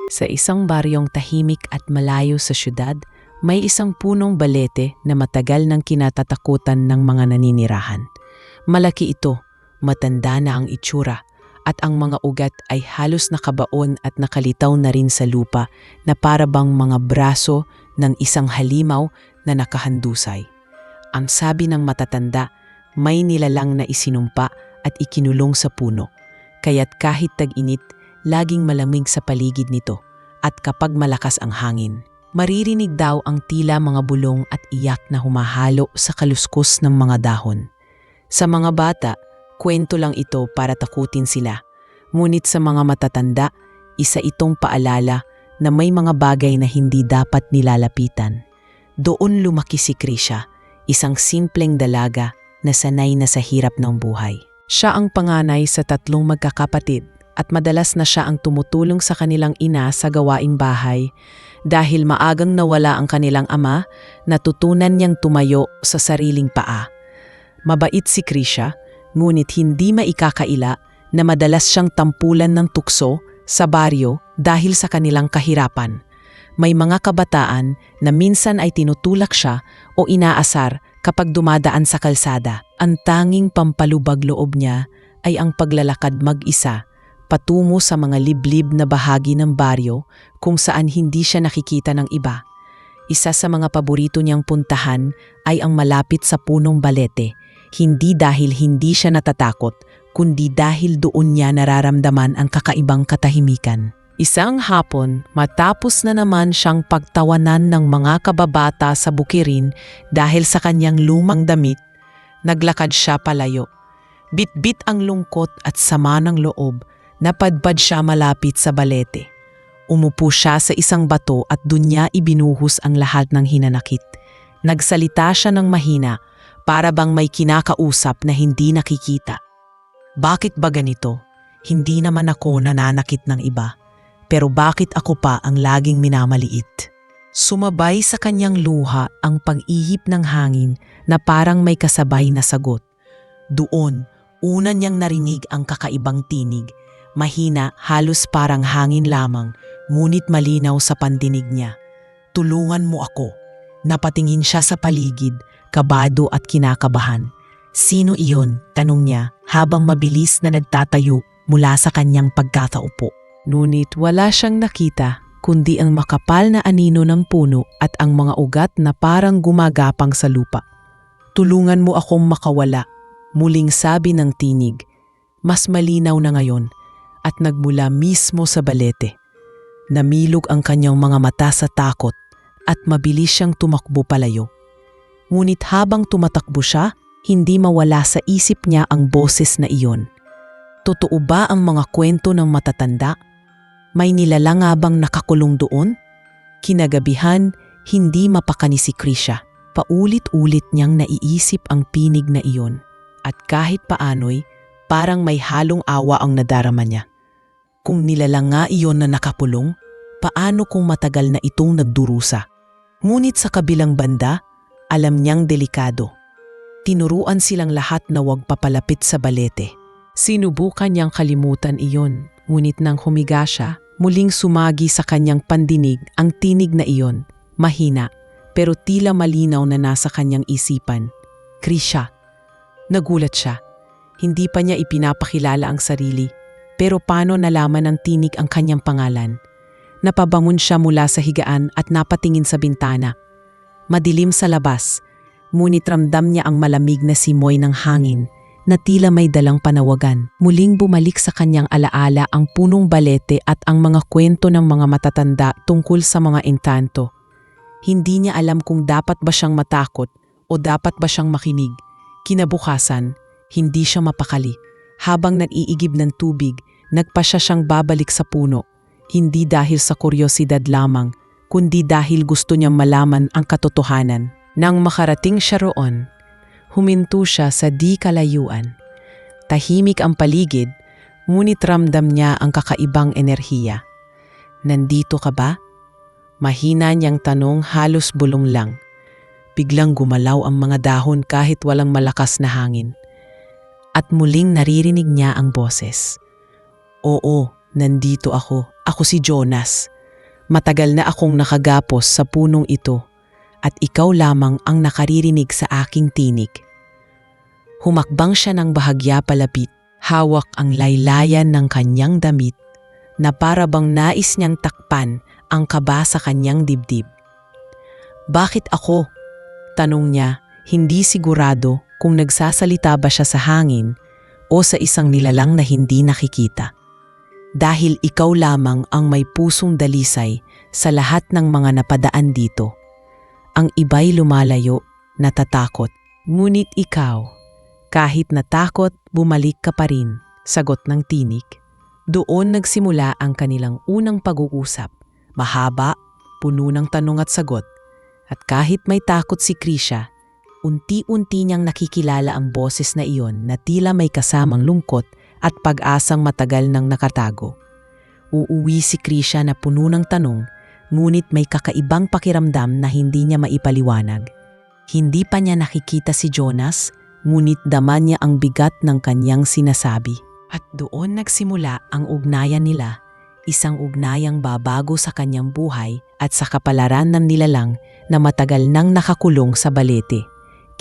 Sa isang baryong tahimik at malayo sa syudad, may isang punong balete na matagal nang kinatatakutan ng mga naninirahan. Malaki ito, matanda na ang itsura, at ang mga ugat ay halos nakabaon at nakalitaw na rin sa lupa na para bang mga braso ng isang halimaw na nakahandusay. Ang sabi ng matatanda, may nilalang na isinumpa at ikinulong sa puno, kaya't kahit tag-init, laging malamig sa paligid nito, at kapag malakas ang hangin, maririnig daw ang tila mga bulong at iyak na humahalo sa kaluskos ng mga dahon. Sa mga bata, kwento lang ito para takutin sila. Ngunit sa mga matatanda, isa itong paalala na may mga bagay na hindi dapat nilalapitan. Doon lumaki si Krisha, isang simpleng dalaga na sanay na sa hirap ng buhay. Siya ang panganay sa 3 magkakapatid at madalas na siya ang tumutulong sa kanilang ina sa gawaing bahay. Dahil maagang nawala ang kanilang ama, natutunan niyang tumayo sa sariling paa. Mabait si Krisha, ngunit hindi maikakaila na madalas siyang tampulan ng tukso sa baryo dahil sa kanilang kahirapan. May mga kabataan na minsan ay tinutulak siya o inaasar kapag dumadaan sa kalsada. Ang tanging pampalubag loob niya ay ang paglalakad mag-isa patungo sa mga liblib na bahagi ng baryo kung saan hindi siya nakikita ng iba. Isa sa mga paborito niyang puntahan ay ang malapit sa punong balete, hindi dahil hindi siya natatakot, kundi dahil doon niya nararamdaman ang kakaibang katahimikan. Isang hapon, matapos na naman siyang pagtawanan ng mga kababata sa bukirin dahil sa kanyang lumang damit, naglakad siya palayo. Bit-bit ang lungkot at sama ng loob, napadpad siya malapit sa balete. Umupo siya sa isang bato at dun niya ibinuhos ang lahat ng hinanakit. Nagsalita siya ng mahina, para bang may kinakausap na hindi nakikita. Bakit ba ganito? Hindi naman ako nananakit ng iba. Pero bakit ako pa ang laging minamaliit? Sumabay sa kanyang luha ang pag-ihip ng hangin na parang may kasabay na sagot. Doon, una niyang narinig ang kakaibang tinig. Mahina, halos parang hangin lamang, ngunit malinaw sa pandinig niya. Tulungan mo ako. Napatingin siya sa paligid, kabado at kinakabahan. Sino iyon? Tanong niya habang mabilis na nagtatayo mula sa kanyang pagkataupo. Ngunit wala siyang nakita kundi ang makapal na anino ng puno at ang mga ugat na parang gumagapang sa lupa. Tulungan mo akong makawala, muling sabi ng tinig. Mas malinaw na ngayon at nagmula mismo sa balete. Namilog ang kanyang mga mata sa takot at mabilis siyang tumakbo palayo. Ngunit habang tumatakbo siya, hindi mawala sa isip niya ang boses na iyon. Totoo ba ang mga kwento ng matatanda? May nilalang nga bang nakakulong doon? Kinagabihan, hindi mapakani si Krisha. Paulit-ulit niyang naiisip ang pinig na iyon. At kahit paano'y, parang may halong awa ang nadarama niya. Kung nilalang nga iyon na nakapulong, paano kung matagal na itong nagdurusa? Ngunit sa kabilang banda, alam niyang delikado. Tinuruan silang lahat na huwag papalapit sa balete. Sinubukan niyang kalimutan iyon, ngunit nang humiga siya, muling sumagi sa kanyang pandinig ang tinig na iyon, mahina, pero tila malinaw na nasa kanyang isipan. Krisha. Nagulat siya. Hindi pa niya ipinapakilala ang sarili, pero paano nalaman ng tinig ang kanyang pangalan? Napabangon siya mula sa higaan at napatingin sa bintana. Madilim sa labas, ngunit ramdam niya ang malamig na simoy ng hangin na tila may dalang panawagan. Muling bumalik sa kanyang alaala ang punong balete at ang mga kwento ng mga matatanda tungkol sa mga enkanto. Hindi niya alam kung dapat ba siyang matakot o dapat ba siyang makinig. Kinabukasan, hindi siya mapakali. Habang nag-iigib ng tubig, nagpasya siyang babalik sa puno. Hindi dahil sa kuryosidad lamang, kundi dahil gusto niyang malaman ang katotohanan. Nang makarating siya roon, huminto siya sa di kalayuan. Tahimik ang paligid, ngunit ramdam niya ang kakaibang enerhiya. Nandito ka ba? Mahina niyang tanong, halos bulong lang. Biglang gumalaw ang mga dahon kahit walang malakas na hangin. At muling naririnig niya ang boses. Oo, nandito ako. Ako si Jonas. Matagal na akong nakagapos sa punong ito at ikaw lamang ang nakaririnig sa aking tinig. Humakbang siya ng bahagya palapit, hawak ang laylayan ng kanyang damit na para bang nais niyang takpan ang kaba sa kanyang dibdib. "Bakit ako?" tanong niya, hindi sigurado kung nagsasalita ba siya sa hangin o sa isang nilalang na hindi nakikita. "Dahil ikaw lamang ang may pusong dalisay sa lahat ng mga napadaan dito. Ang iba'y lumalayo, natatakot. Ngunit ikaw, kahit natakot, bumalik ka pa rin," sagot ng tinig. Doon nagsimula ang kanilang unang pag-uusap. Mahaba, puno ng tanong at sagot. At kahit may takot si Krisha, unti-unti niyang nakikilala ang boses na iyon na tila may kasamang lungkot at pag-asang matagal nang nakatago. Uuwi si Krisha na puno ng tanong, ngunit may kakaibang pakiramdam na hindi niya maipaliwanag. Hindi pa niya nakikita si Jonas, ngunit dama niya ang bigat ng kanyang sinasabi. At doon nagsimula ang ugnayan nila, isang ugnayang babago sa kanyang buhay at sa kapalaran ng nilalang na matagal nang nakakulong sa balete.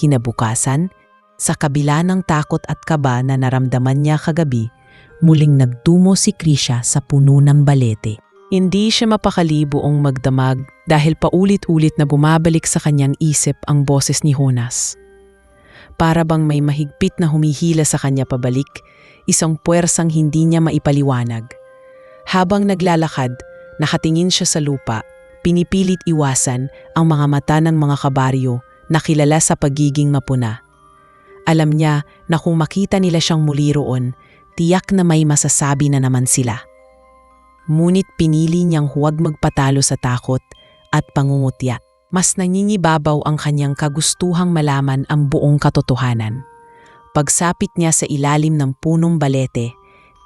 Kinabukasan, sa kabila ng takot at kaba na naramdaman niya kagabi, muling nagtungo si Krisha sa puno ng balete. Hindi siya mapakali buong magdamag dahil paulit-ulit na bumabalik sa kanyang isip ang boses ni Jonas. Para bang may mahigpit na humihila sa kanya pabalik, isang puwersang hindi niya maipaliwanag. Habang naglalakad, nakatingin siya sa lupa, pinipilit iwasan ang mga mata ng mga kabaryo na kilala sa pagiging mapuna. Alam niya na kung makita nila siyang muli roon, tiyak na may masasabi na naman sila. Ngunit pinili niyang huwag magpatalo sa takot at pangungutya. Mas nangingibabaw ang kanyang kagustuhang malaman ang buong katotohanan. Pagsapit niya sa ilalim ng punong balete,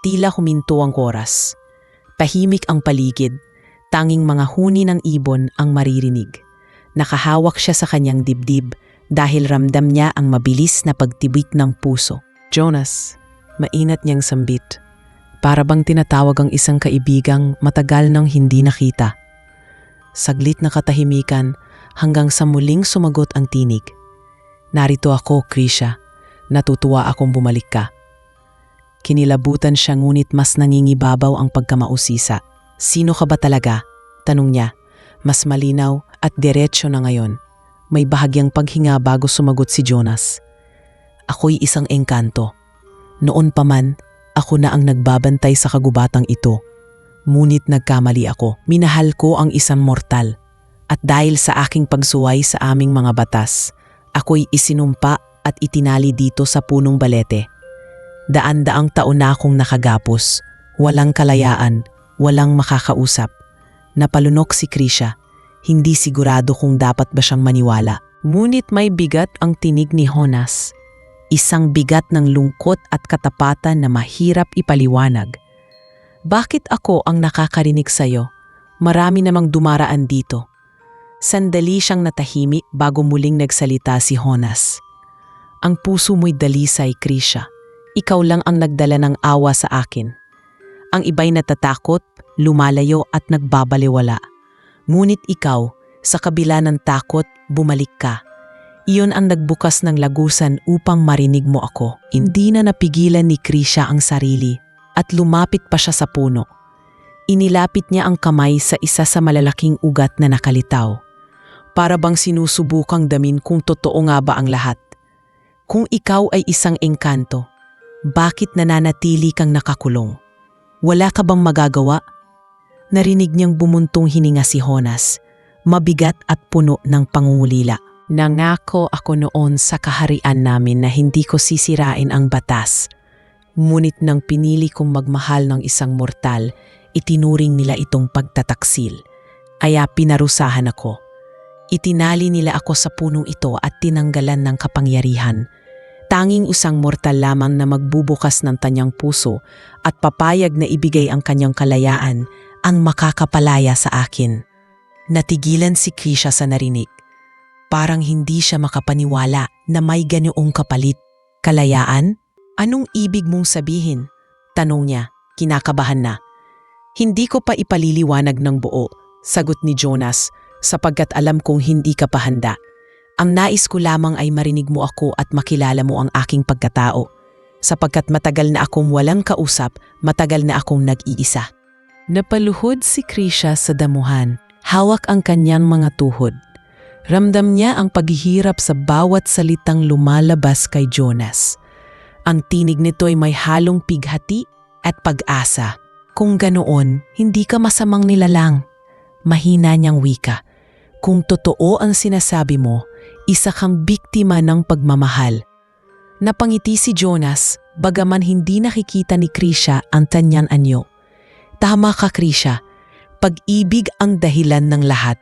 tila huminto ang oras. Tahimik ang paligid, tanging mga huni ng ibon ang maririnig. Nakahawak siya sa kanyang dibdib dahil ramdam niya ang mabilis na pagtibik ng puso. "Jonas," mainat niyang sambit. Para bang tinatawag ang isang kaibigang matagal nang hindi nakita. Saglit na katahimikan hanggang sa muling sumagot ang tinig. "Narito ako, Krisha. Natutuwa akong bumalik ka." Kinilabutan siya ngunit mas nangingibabaw ang pagkamausisa. "Sino ka ba talaga?" tanong niya. Mas malinaw at diretsyo na ngayon. May bahagyang paghinga bago sumagot si Jonas. "Ako'y isang engkanto. Noon pa man, ako na ang nagbabantay sa kagubatang ito. Ngunit nagkamali ako. Minahal ko ang isang mortal. At dahil sa aking pagsuway sa aming mga batas, ako'y isinumpa at itinali dito sa punong balete. Daan-daang taon na akong nakagapos. Walang kalayaan, walang makakausap." Napalunok si Krisha. Hindi sigurado kung dapat ba siyang maniwala. Ngunit may bigat ang tinig ni Jonas. Isang bigat ng lungkot at katapatan na mahirap ipaliwanag. "Bakit ako ang nakakarinig sa'yo? Marami namang dumaraan dito." Sandali siyang natahimik bago muling nagsalita si Jonas. "Ang puso mo'y dalisay, Krisha. Ikaw lang ang nagdala ng awa sa akin. Ang iba'y natatakot, lumalayo at nagbabaliwala. Ngunit ikaw, sa kabila ng takot, bumalik ka. Iyon ang nagbukas ng lagusan upang marinig mo ako." Hindi na napigilan ni Krisha ang sarili at lumapit pa siya sa puno. Inilapit niya ang kamay sa isa sa malalaking ugat na nakalitaw. Para bang sinusubukang damin kung totoo nga ba ang lahat. Kung ikaw ay isang engkanto, bakit nananatili kang nakakulong? Wala ka bang magagawa? Narinig niyang bumuntong hininga si Jonas, mabigat at puno ng pangungulila. "Nangako ako noon sa kaharian namin na hindi ko sisirain ang batas. Ngunit nang pinili kong magmahal ng isang mortal, itinuring nila itong pagtataksil. Kaya pinarusahan ako. Itinali nila ako sa punong ito at tinanggalan ng kapangyarihan. Tanging isang mortal lamang na magbubukas ng kanyang puso at papayag na ibigay ang kanyang kalayaan ang makakapalaya sa akin." Natigilan si Krisha sa narinig. Parang hindi siya makapaniwala na may ganoong kapalit. "Kalayaan? Anong ibig mong sabihin?" tanong niya, kinakabahan na. "Hindi ko pa ipaliliwanag ng buo, Sagot ni Jonas, sapagkat alam kong hindi ka pa handa. Ang nais ko lamang ay marinig mo ako at makilala mo ang aking pagkatao. Sapagkat matagal na akong walang kausap, matagal na akong nag-iisa. Napaluhod si Krisha sa damuhan, hawak ang kanyang mga tuhod. Ramdam niya ang paghihirap sa bawat salitang lumalabas kay Jonas. Ang tinig nito ay may halong pighati at pag-asa. Kung ganoon, hindi ka masamang nilalang. Mahina niyang wika. Kung totoo ang sinasabi mo, isa kang biktima ng pagmamahal. Napangiti si Jonas, bagaman hindi nakikita ni Krisha ang kanyang anyo. Tama ka, Krisha. Pag-ibig ang dahilan ng lahat.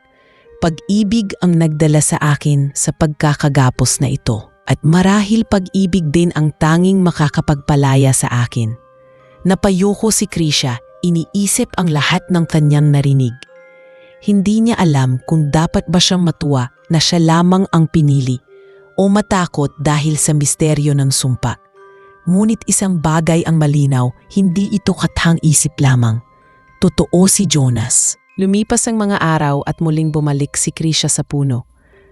Pag-ibig ang nagdala sa akin sa pagkakagapos na ito. At marahil pag-ibig din ang tanging makakapagpalaya sa akin. Napayoko si Krisha, iniisip ang lahat ng kanyang narinig. Hindi niya alam kung dapat ba siyang matuwa na siya lamang ang pinili o matakot dahil sa misteryo ng sumpa. Ngunit isang bagay ang malinaw, hindi ito kathang-isip lamang. Totoo si Jonas. Lumipas ang mga araw at muling bumalik si Krisha sa puno.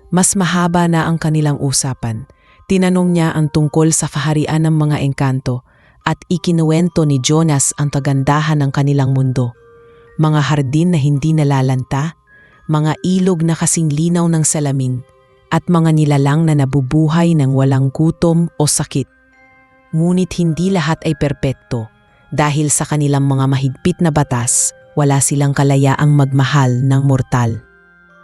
Mas mahaba na ang kanilang usapan. Tinanong niya ang tungkol sa kaharian ng mga engkanto at ikinuwento ni Jonas ang kagandahan ng kanilang mundo. Mga hardin na hindi nalalanta, mga ilog na kasing linaw ng salamin, at mga nilalang na nabubuhay ng walang gutom o sakit. Ngunit hindi lahat ay perpekto dahil sa kanilang mga mahigpit na batas, wala silang kalayaang magmahal ng mortal.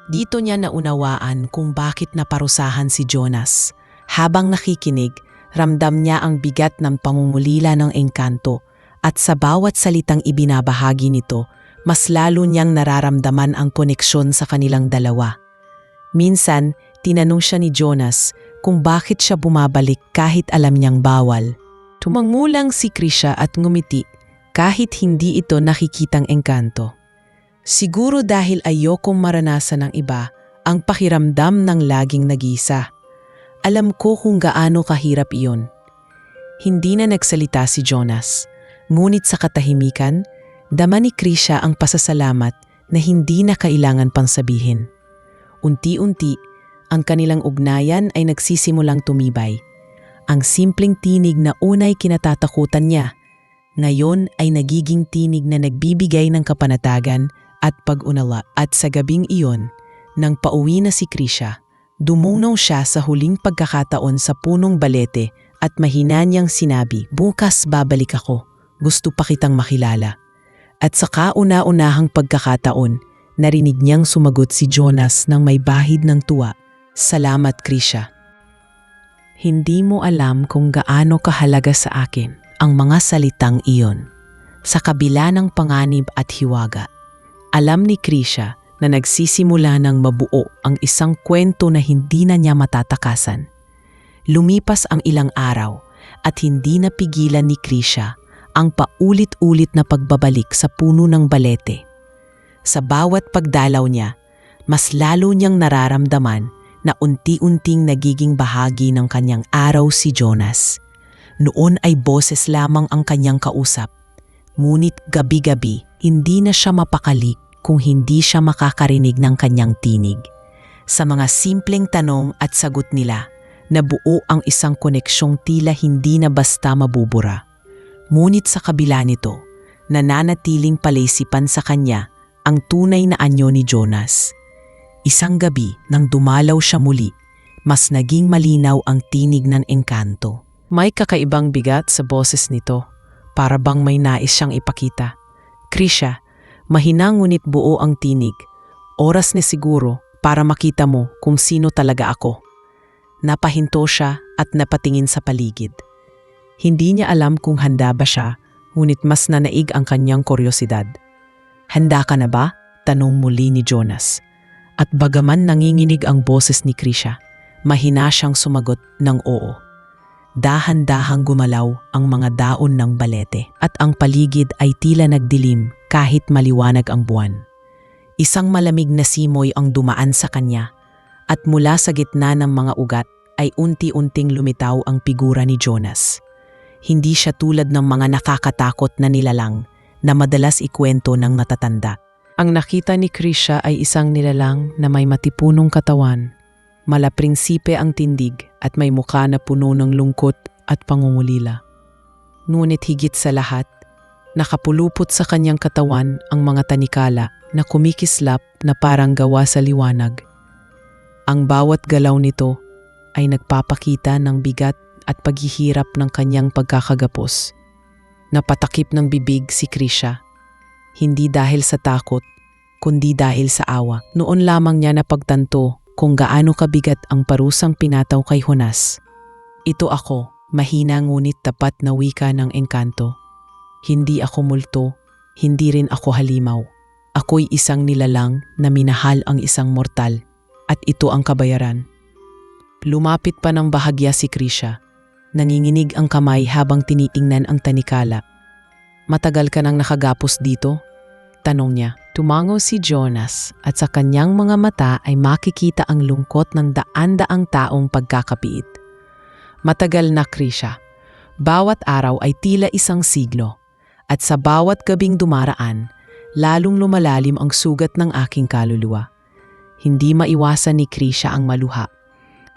Dito niya naunawaan kung bakit naparusahan si Jonas. Habang nakikinig, ramdam niya ang bigat ng pangungulila ng engkanto at sa bawat salitang ibinabahagi nito, mas lalo niyang nararamdaman ang koneksyon sa kanilang dalawa. Minsan, tinanong siya ni Jonas kung bakit siya bumabalik kahit alam niyang bawal. Tumangulang si Krisha at ngumiti kahit hindi ito nakikitang engkanto. Siguro dahil ayokong maranasan ng iba ang pakiramdam ng laging nag-iisa. Alam ko kung gaano kahirap iyon. Hindi na nagsalita si Jonas, ngunit sa katahimikan, dama ni Krisha ang pasasalamat na hindi na kailangan pang sabihin. Unti-unti, ang kanilang ugnayan ay nagsisimulang tumibay. Ang simpleng tinig na unay kinatatakutan niya, ngayon ay nagiging tinig na nagbibigay ng kapanatagan at pag-unala. At sa gabing iyon, nang pauwi na si Krisha, dumunaw siya sa huling pagkakataon sa punong balete at mahina niyang sinabi, "Bukas babalik ako, gusto pa kitang makilala." At sa kauna-unahang pagkakataon, narinig niyang sumagot si Jonas ng may bahid ng tuwa, "Salamat, Krisha. Hindi mo alam kung gaano kahalaga sa akin ang mga salitang iyon." Sa kabila ng panganib at hiwaga, alam ni Krisha na nagsisimula ng mabuo ang isang kwento na hindi na niya matatakasan. Lumipas ang ilang araw at hindi napigilan ni Krisha ang paulit-ulit na pagbabalik sa puno ng balete. Sa bawat pagdalaw niya, mas lalo niyang nararamdaman na unti-unting nagiging bahagi ng kanyang araw si Jonas. Noon ay boses lamang ang kanyang kausap, ngunit gabi-gabi hindi na siya mapakali kung hindi siya makakarinig ng kanyang tinig. Sa mga simpleng tanong at sagot nila, nabuo ang isang koneksyong tila hindi na basta mabubura. Ngunit sa kabila nito, nananatiling palaisipan sa kanya ang tunay na anyo ni Jonas. Isang gabi nang dumalaw siya muli, mas naging malinaw ang tinig ng engkanto. May kakaibang bigat sa boses nito, para bang may nais siyang ipakita. "Krisha, mahina ngunit buo ang tinig. Oras na siguro para makita mo kung sino talaga ako." Napahinto siya at napatingin sa paligid. Hindi niya alam kung handa ba siya, ngunit mas nanaig ang kanyang kuryosidad. "Handa ka na ba?" tanong muli ni Jonas. At bagaman nanginginig ang boses ni Krisha, mahina siyang sumagot ng oo. Dahan-dahang gumalaw ang mga daon ng balete at ang paligid ay tila nagdilim kahit maliwanag ang buwan. Isang malamig na simoy ang dumaan sa kanya at mula sa gitna ng mga ugat ay unti-unting lumitaw ang figura ni Jonas. Hindi siya tulad ng mga nakakatakot na nilalang na madalas ikwento ng matatanda. Ang nakita ni Krisha ay isang nilalang na may matipunong katawan, malaprinsipe ang tindig at may mukha na puno ng lungkot at pangungulila. Ngunit higit sa lahat, nakapulupot sa kanyang katawan ang mga tanikala na kumikislap na parang gawa sa liwanag. Ang bawat galaw nito ay nagpapakita ng bigat at paghihirap ng kanyang pagkakagapos. Napatakip ng bibig si Krisha, hindi dahil sa takot, kundi dahil sa awa. Noon lamang niya napagtanto kung gaano kabigat ang parusang pinataw kay Jonas. Ito ako, mahina ngunit tapat na wika ng engkanto. Hindi ako multo, hindi rin ako halimaw. Ako'y isang nilalang na minahal ang isang mortal, at ito ang kabayaran. Lumapit pa ng bahagya si Krisha. Nanginginig ang kamay habang tinitingnan ang tanikala. "Matagal ka nang nakagapos dito?" tanong niya. Tumango si Jonas at sa kanyang mga mata ay makikita ang lungkot ng daan-daang taong pagkakapiit. "Matagal na, Krisha. Bawat araw ay tila isang siglo. At sa bawat gabing dumaraan, lalong lumalalim ang sugat ng aking kaluluwa." Hindi maiwasan ni Krisha ang maluha.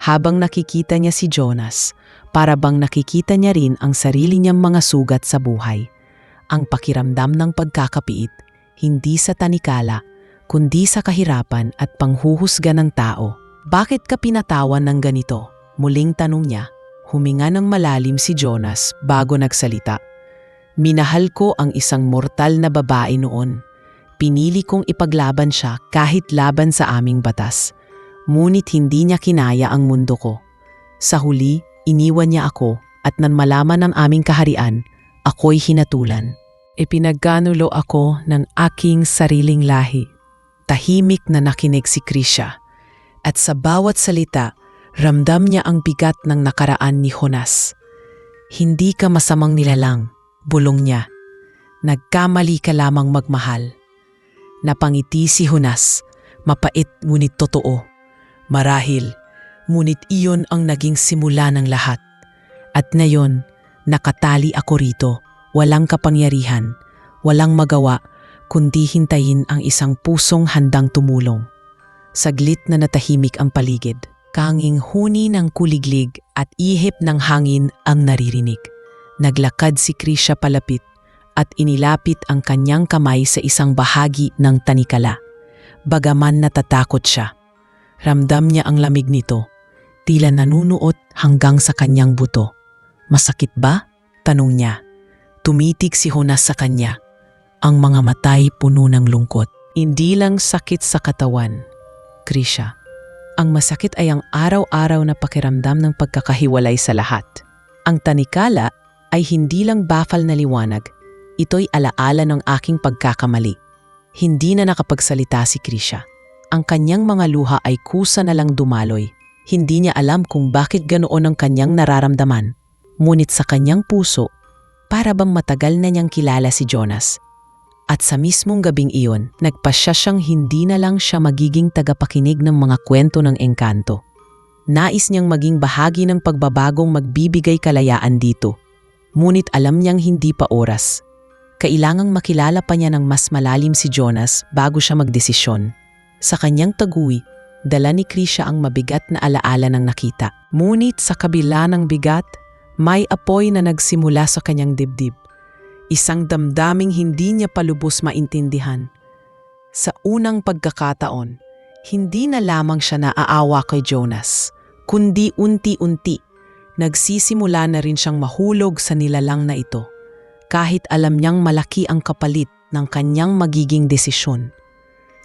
Habang nakikita niya si Jonas, para bang nakikita niya rin ang sarili niyang mga sugat sa buhay. Ang pakiramdam ng pagkakapiit, hindi sa tanikala, kundi sa kahirapan at panghuhusga ng tao. "Bakit ka pinatawan ng ganito?" muling tanong niya. Huminga ng malalim si Jonas bago nagsalita. "Minahal ko ang isang mortal na babae noon. Pinili kong ipaglaban siya kahit laban sa aming batas. Ngunit hindi niya kinaya ang mundo ko. Sa huli, iniwan niya ako at nang malaman ng aming kaharian, ako'y hinatulan. Ipinagkanulo ako ng aking sariling lahi." Tahimik na nakinig si Krisha. At sa bawat salita, ramdam niya ang bigat ng nakaraan ni Jonas. "Hindi ka masamang nilalang," bulong niya. "Nagkamali ka lamang magmahal." Napangiti si Jonas, mapait ngunit totoo. Marahil, ngunit iyon ang naging simula ng lahat. At ngayon, nakatali ako rito, walang kapangyarihan, walang magawa, kundi hintayin ang isang pusong handang tumulong. Saglit na natahimik ang paligid. Kanging huni ng kuliglig at ihip ng hangin ang naririnig. Naglakad si Krisha palapit at inilapit ang kanyang kamay sa isang bahagi ng tanikala. Bagaman natatakot siya, ramdam niya ang lamig nito, tila nanunuot hanggang sa kanyang buto. "Masakit ba?" tanong niya. Tumitig si Jonas sa kanya. Ang mga matay puno ng lungkot. "Hindi lang sakit sa katawan, Krisha. Ang masakit ay ang araw-araw na pakiramdam ng pagkakahiwalay sa lahat. Ang tanikala ay hindi lang bafal na liwanag. Ito'y alaala ng aking pagkakamali." Hindi na nakapagsalita si Krisha. Ang kanyang mga luha ay kusa na lang dumaloy. Hindi niya alam kung bakit ganoon ang kanyang nararamdaman. Ngunit sa kanyang puso, para bang matagal na niyang kilala si Jonas. At sa mismong gabing iyon, nagpasya siyang hindi na lang siya magiging tagapakinig ng mga kwento ng engkanto. Nais niyang maging bahagi ng pagbabagong magbibigay kalayaan dito. Ngunit alam niyang hindi pa oras. Kailangang makilala pa niya ng mas malalim si Jonas bago siya magdesisyon. Sa kanyang taguwi, dala ni Krisha ang mabigat na alaala ng nakita. Ngunit sa kabila ng bigat, may apoy na nagsimula sa kanyang dibdib. Isang damdaming hindi niya palubos maintindihan. Sa unang pagkakataon, hindi na lamang siya naaawa kay Jonas, kundi unti-unti, nagsisimula na rin siyang mahulog sa nilalang na ito, kahit alam niyang malaki ang kapalit ng kanyang magiging desisyon.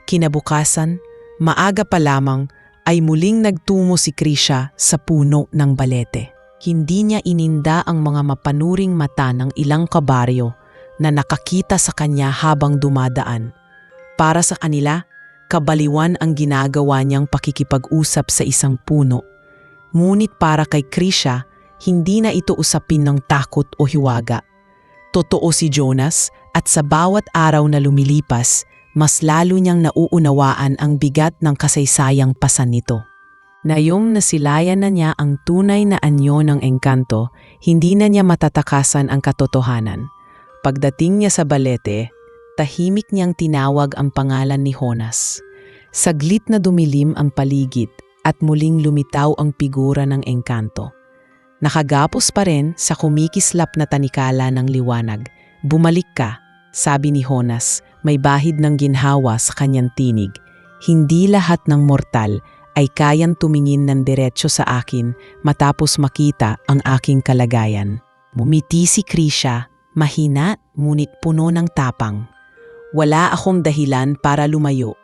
Kinabukasan, maaga pa lamang ay muling nagtungo si Krisha sa puno ng balete. Hindi niya ininda ang mga mapanuring mata ng ilang kabaryo na nakakita sa kanya habang dumadaan. Para sa kanila, kabaliwan ang ginagawa niyang pakikipag-usap sa isang puno. Ngunit para kay Krisha, hindi na ito usapin ng takot o hiwaga. Totoo si Jonas at sa bawat araw na lumilipas, mas lalo niyang nauunawaan ang bigat ng kasaysayang pasan nito. Ngayong nasilayan na niya ang tunay na anyo ng engkanto, hindi na niya matatakasan ang katotohanan. Pagdating niya sa balete, tahimik niyang tinawag ang pangalan ni Jonas. Saglit na dumilim ang paligid at muling lumitaw ang figura ng engkanto. Nakagapos pa rin sa kumikislap na tanikala ng liwanag. Bumalik ka, sabi ni Jonas, may bahid ng ginhawa sa kanyang tinig. Hindi lahat ng mortal ay kayang tumingin ng diretso sa akin matapos makita ang aking kalagayan. Mumiti si Krisha, mahina ngunit puno ng tapang. Wala akong dahilan para lumayo.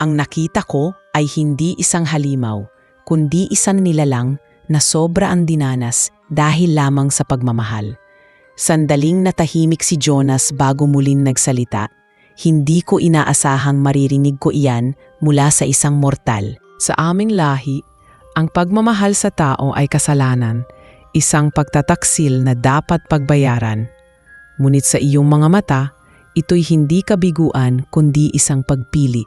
Ang nakita ko ay hindi isang halimaw, kundi isang nilalang na sobra ang dinanas dahil lamang sa pagmamahal. Sandaling natahimik si Jonas bago muling nagsalita. Hindi ko inaasahang maririnig ko iyan mula sa isang mortal. Sa aming lahi, ang pagmamahal sa tao ay kasalanan, isang pagtataksil na dapat pagbayaran. Ngunit sa iyong mga mata, ito'y hindi kabiguan kundi isang pagpili.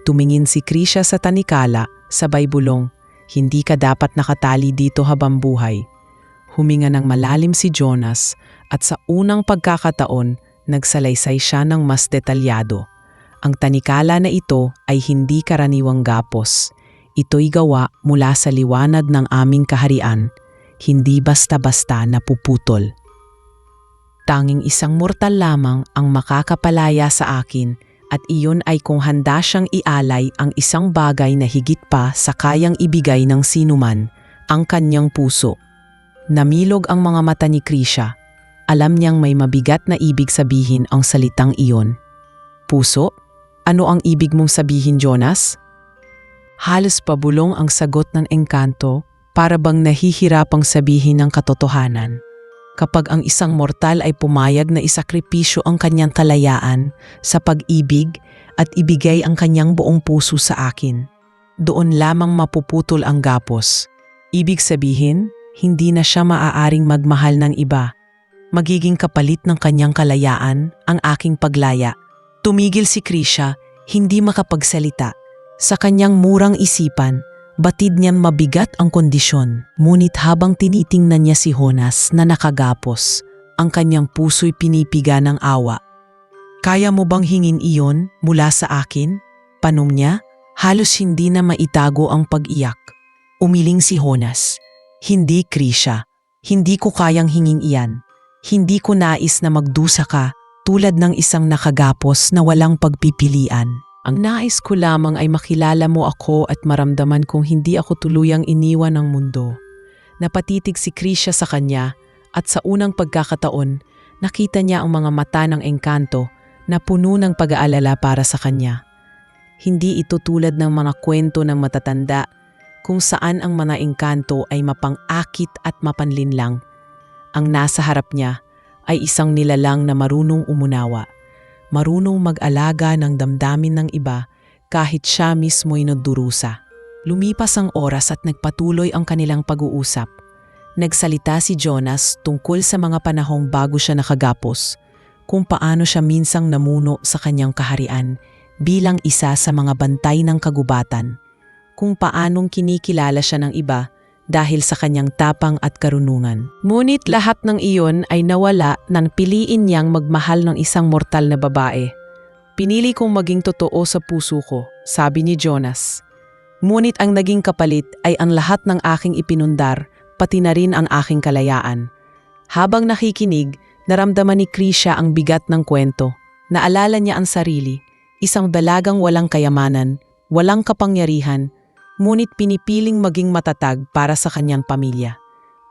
Tumingin si Krisha sa tanikala, sabay bulong, hindi ka dapat nakatali dito habang buhay. Huminga ng malalim si Jonas at sa unang pagkakataon, nagsalaysay siya ng mas detalyado. Ang tanikala na ito ay hindi karaniwang gapos. Ito'y gawa mula sa liwanag ng aming kaharian, hindi basta-basta napuputol. Tanging isang mortal lamang ang makakapalaya sa akin at iyon ay kung handa siyang ialay ang isang bagay na higit pa sa kayang ibigay ng sinuman, ang kanyang puso. Namilog ang mga mata ni Krisha. Alam niyang may mabigat na ibig sabihin ang salitang iyon. Puso? Ano ang ibig mong sabihin, Jonas? Halos pabulong ang sagot ng engkanto para bang nahihirapang sabihin ng katotohanan. Kapag ang isang mortal ay pumayag na isakripisyo ang kanyang kalayaan sa pag-ibig at ibigay ang kanyang buong puso sa akin, doon lamang mapuputol ang gapos. Ibig sabihin, hindi na siya maaaring magmahal ng iba. Magiging kapalit ng kanyang kalayaan ang aking paglaya. Tumigil si Krisha, hindi makapagsalita. Sa kanyang murang isipan, batid niyang mabigat ang kondisyon. Ngunit habang tinitingnan niya si Jonas na nakagapos, ang kanyang puso'y pinipiga ng awa. Kaya mo bang hingin iyon mula sa akin? Panom niya, halos hindi na maitago ang pag-iyak. Umiling si Jonas. Hindi, Krisha. Hindi ko kayang hingin iyan. Hindi ko nais na magdusa ka tulad ng isang nakagapos na walang pagpipilian. Ang nais ko lamang ay makilala mo ako at maramdaman kong hindi ako tuluyang iniwan ng mundo. Napatitig si Krisha sa kanya at sa unang pagkakataon, nakita niya ang mga mata ng engkanto na puno ng pag-aalala para sa kanya. Hindi ito tulad ng mga kwento ng matatanda kung saan ang mga engkanto ay mapang-akit at mapanlinlang. Ang nasa harap niya ay isang nilalang na marunong umunawa. Marunong mag-alaga ng damdamin ng iba kahit siya mismo'y nagdurusa. Lumipas ang oras at nagpatuloy ang kanilang pag-uusap. Nagsalita si Jonas tungkol sa mga panahong bago siya nakagapos, kung paano siya minsang namuno sa kanyang kaharian bilang isa sa mga bantay ng kagubatan, kung paanong kinikilala siya ng iba dahil sa kanyang tapang at karunungan. Ngunit lahat ng iyon ay nawala nang piliin niyang magmahal ng isang mortal na babae. Pinili kong maging totoo sa puso ko, sabi ni Jonas. Ngunit ang naging kapalit ay ang lahat ng aking ipinundar, pati na rin ang aking kalayaan. Habang nakikinig, naramdaman ni Krisha ang bigat ng kwento. Naalala niya ang sarili, isang dalagang walang kayamanan, walang kapangyarihan, ngunit pinipiling maging matatag para sa kanyang pamilya.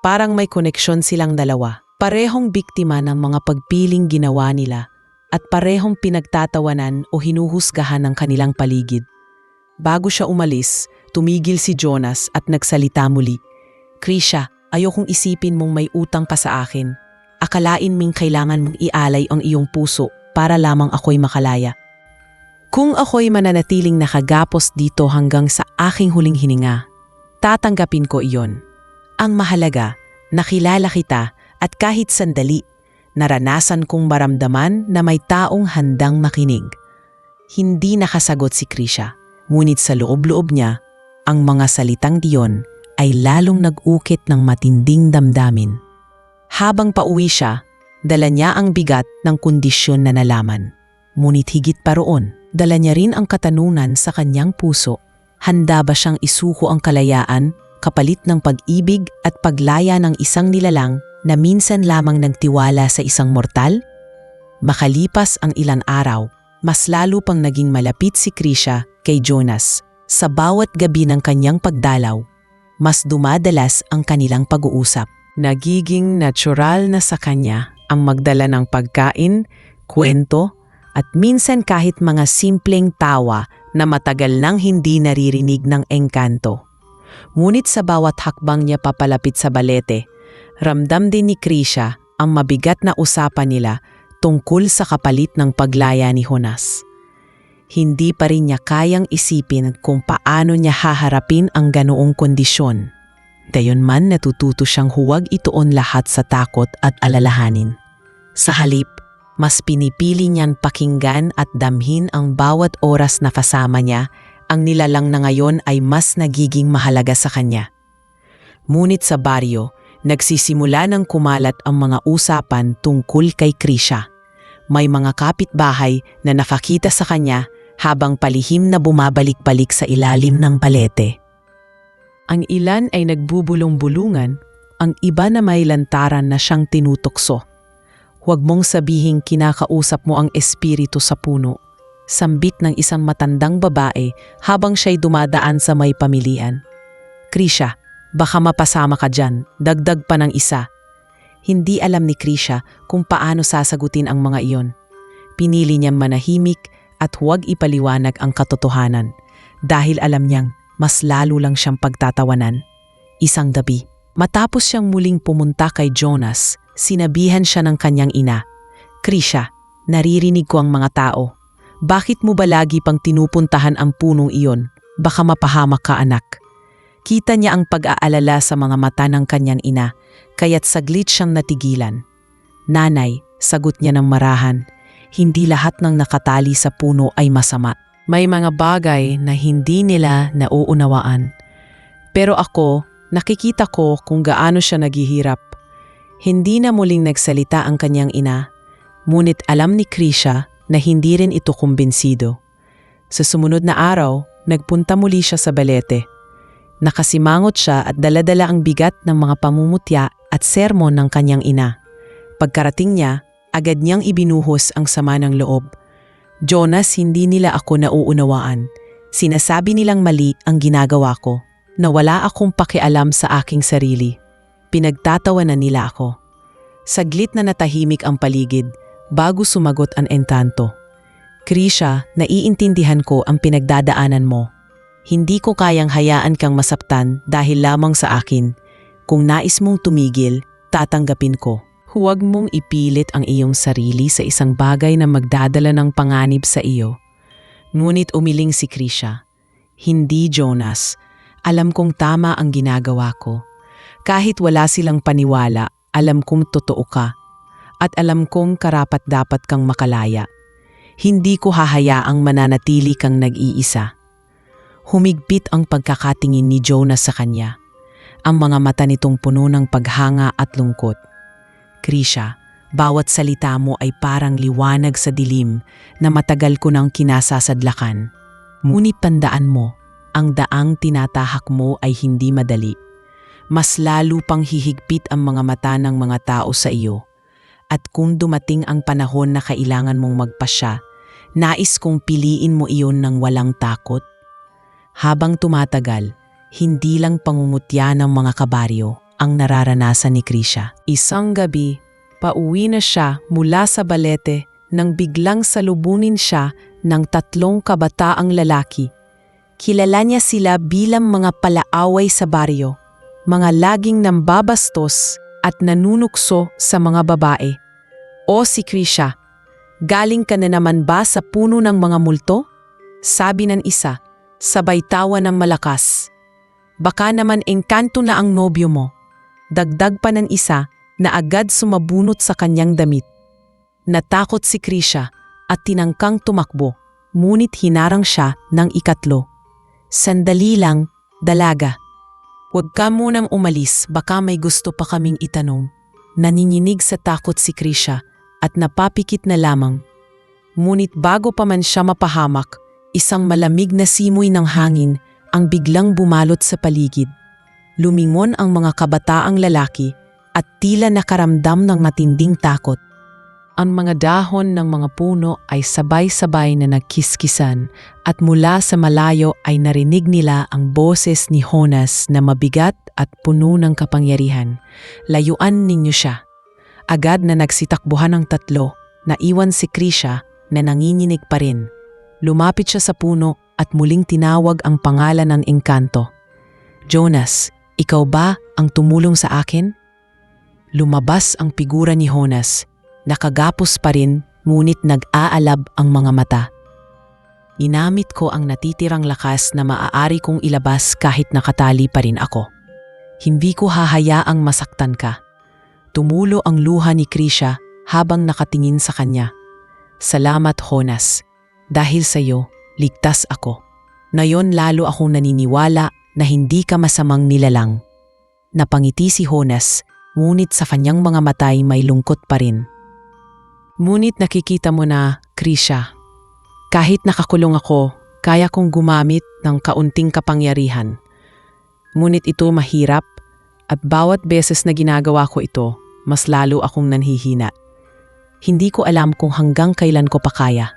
Parang may koneksyon silang dalawa. Parehong biktima ng mga pagpiling ginawa nila at parehong pinagtatawanan o hinuhusgahan ng kanilang paligid. Bago siya umalis, tumigil si Jonas at nagsalita muli. Krisha, ayokong isipin mong may utang ka sa akin. Akalain mong kailangan mong ialay ang iyong puso para lamang ako'y makalaya. Kung ako'y mananatiling nakagapos dito hanggang sa aking huling hininga, tatanggapin ko iyon. Ang mahalaga, nakilala kita at kahit sandali, naranasan kong maramdaman na may taong handang makinig. Hindi nakasagot si Krisha, ngunit sa loob-loob niya, ang mga salitang diyon ay lalong nag-ukit ng matinding damdamin. Habang pauwi siya, dala niya ang bigat ng kondisyon na nalaman. Ngunit higit pa roon, dala niya rin ang katanungan sa kanyang puso. Handa ba siyang isuko ang kalayaan, kapalit ng pag-ibig at paglaya ng isang nilalang na minsan lamang nagtiwala sa isang mortal? Makalipas ang ilang araw, mas lalo pang naging malapit si Krisha kay Jonas. Sa bawat gabi ng kanyang pagdalaw, mas dumadalas ang kanilang pag-uusap. Nagiging natural na sa kanya ang magdala ng pagkain, kwento, at minsan kahit mga simpleng tawa na matagal nang hindi naririnig ng engkanto. Ngunit sa bawat hakbang niya papalapit sa balete, ramdam din ni Krisha ang mabigat na usapan nila tungkol sa kapalit ng paglaya ni Jonas. Hindi pa rin niya kayang isipin kung paano niya haharapin ang ganoong kondisyon. Gayunman natututo siyang huwag ituon lahat sa takot at alalahanin. Sa halip, mas pinipili niyang pakinggan at damhin ang bawat oras na kasama niya. Ang nilalang na ngayon ay mas nagiging mahalaga sa kanya. Ngunit sa baryo, nagsisimula ng kumalat ang mga usapan tungkol kay Krisha. May mga kapitbahay na nakakita sa kanya habang palihim na bumabalik-balik sa ilalim ng balete. Ang ilan ay nagbubulong-bulungan, ang iba na may lantaran na siyang tinutokso. Huwag mong sabihing kinakausap mo ang espiritu sa puno. Sambit ng isang matandang babae habang siya'y dumadaan sa may pamilihan. Krisha, baka mapasama ka dyan, dagdag pa ng isa. Hindi alam ni Krisha kung paano sasagutin ang mga iyon. Pinili niyang manahimik at huwag ipaliwanag ang katotohanan dahil alam niyang mas lalo lang siyang pagtatawanan. Isang gabi, matapos siyang muling pumunta kay Jonas, sinabihan siya ng kanyang ina, "Krisha, naririnig ko ang mga tao. Bakit mo ba lagi pang tinupuntahan ang punong iyon? Baka mapahamak ka, anak." Kita niya ang pag-aalala sa mga mata ng kanyang ina, kaya't saglit siyang natigilan. "Nanay," sagot niya ng marahan, "hindi lahat ng nakatali sa puno ay masama. May mga bagay na hindi nila nauunawaan. Pero ako, nakikita ko kung gaano siya naghihirap." Hindi na muling nagsalita ang kanyang ina, ngunit alam ni Krisha na hindi rin ito kumbinsido. Sa sumunod na araw, nagpunta muli siya sa balete. Nakasimangot siya at daladala ang bigat ng mga pamumutya at sermon ng kanyang ina. Pagkarating niya, agad niyang ibinuhos ang sama ng loob. "Jonas, hindi nila ako nauunawaan. Sinasabi nilang mali ang ginagawa ko, na wala akong pakialam sa aking sarili. Pinagtatawanan nila ako." Saglit na natahimik ang paligid bago sumagot ang enkanto. "Krisha, naiintindihan ko ang pinagdadaanan mo. Hindi ko kayang hayaan kang masaktan dahil lamang sa akin. Kung nais mong tumigil, tatanggapin ko. Huwag mong ipilit ang iyong sarili sa isang bagay na magdadala ng panganib sa iyo." Ngunit umiling si Krisha, "Hindi, Jonas. Alam kong tama ang ginagawa ko. Kahit wala silang paniwala, alam kong totoo ka. At alam kong karapat-dapat kang makalaya. Hindi ko hahayaang mananatili kang nag-iisa." Humigpit ang pagkakatingin ni Jonas sa kanya. Ang mga mata nitong puno ng paghanga at lungkot. "Krisha, bawat salita mo ay parang liwanag sa dilim na matagal ko nang kinasasadlakan. Ngunit tandaan mo, ang daang tinatahak mo ay hindi madali. Mas lalo pang hihigpit ang mga mata ng mga tao sa iyo. At kung dumating ang panahon na kailangan mong magpasya, nais kong piliin mo iyon ng walang takot." Habang tumatagal, hindi lang pangungutya ng mga kabaryo ang nararanasan ni Krisha. Isang gabi, pauwi na siya mula sa balete nang biglang salubunin siya ng 3 kabataang lalaki. Kilala niya sila bilang mga palaaway sa baryo, mga laging nambabastos at nanunukso sa mga babae. "O si Krisha, galing ka na naman ba sa puno ng mga multo?" sabi ng isa, sabay tawa ng malakas. "Baka naman engkanto na ang nobyo mo." Dagdag pa ng isa na agad sumabunot sa kanyang damit. Natakot si Krisha at tinangkang tumakbo, ngunit hinarang siya ng ikatlo. "Sandali lang, dalaga. Huwag ka munang umalis, baka may gusto pa kaming itanong." Naninginig sa takot si Krisha at napapikit na lamang. Ngunit bago pa man siya mapahamak, isang malamig na simoy ng hangin ang biglang bumalot sa paligid. Lumingon ang mga kabataang lalaki at tila nakaramdam ng matinding takot. Ang mga dahon ng mga puno ay sabay-sabay na nagkiskisan at mula sa malayo ay narinig nila ang boses ni Jonas na mabigat at puno ng kapangyarihan. Layuan ninyo siya. Agad na nagsitakbuhan ang tatlo, naiwan si Krisha na nanginginig pa rin. Lumapit siya sa puno at muling tinawag ang pangalan ng engkanto. Jonas, ikaw ba ang tumulong sa akin? Lumabas ang figura ni Jonas. Nakagapos pa rin, ngunit nag-aalab ang mga mata. Ginamit ko ang natitirang lakas na maaari kong ilabas kahit nakatali pa rin ako. Hindi ko hahayaang masaktan ka. Tumulo ang luha ni Krisha habang nakatingin sa kanya. Salamat, Jonas. Dahil sa iyo, ligtas ako. Ngayon lalo akong naniniwala na hindi ka masamang nilalang. Napangiti si Jonas, ngunit sa kanyang mga matay may lungkot pa rin. Ngunit nakikita mo na, Krisha, kahit nakakulong ako, kaya kong gumamit ng kaunting kapangyarihan. Ngunit ito mahirap at bawat beses na ginagawa ko ito, mas lalo akong nanhihina. Hindi ko alam kung hanggang kailan ko pa kaya.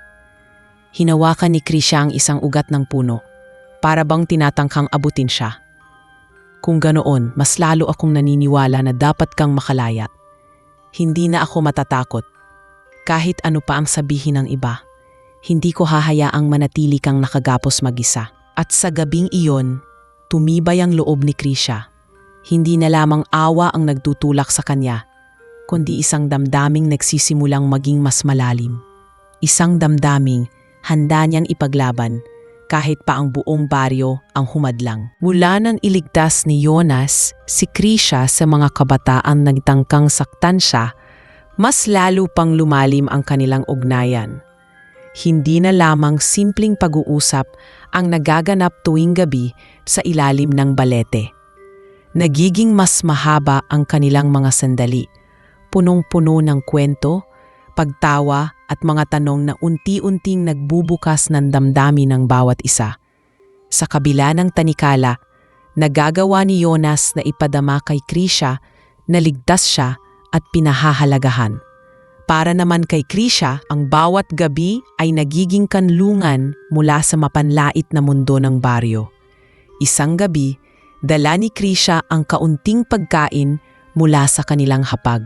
Hinawakan ni Krisha ang isang ugat ng puno, para bang tinatangkang abutin siya. Kung ganoon, mas lalo akong naniniwala na dapat kang makalaya. Hindi na ako matatakot. Kahit ano pa ang sabihin ng iba, hindi ko hahayaang manatili kang nakagapos mag-isa. At sa gabing iyon, tumibay ang loob ni Krisha. Hindi na lamang awa ang nagtutulak sa kanya, kundi isang damdaming nagsisimulang maging mas malalim. Isang damdaming handa niyang ipaglaban kahit pa ang buong baryo ang humadlang. Mula nang iligtas ni Jonas si Krisha sa mga kabataan nagtangkang saktan siya, mas lalo pang lumalim ang kanilang ugnayan. Hindi na lamang simpleng pag-uusap ang nagaganap tuwing gabi sa ilalim ng balete. Nagiging mas mahaba ang kanilang mga sandali, punong-puno ng kwento, pagtawa at mga tanong na unti-unting nagbubukas ng damdamin ng bawat isa. Sa kabila ng tanikala, nagagawa ni Jonas na ipadama kay Krisha na ligtas siya at pinahahalagahan. Para naman kay Krisha, ang bawat gabi ay nagiging kanlungan mula sa mapanlait na mundo ng baryo. Isang gabi, dala ni Krisha ang kaunting pagkain mula sa kanilang hapag.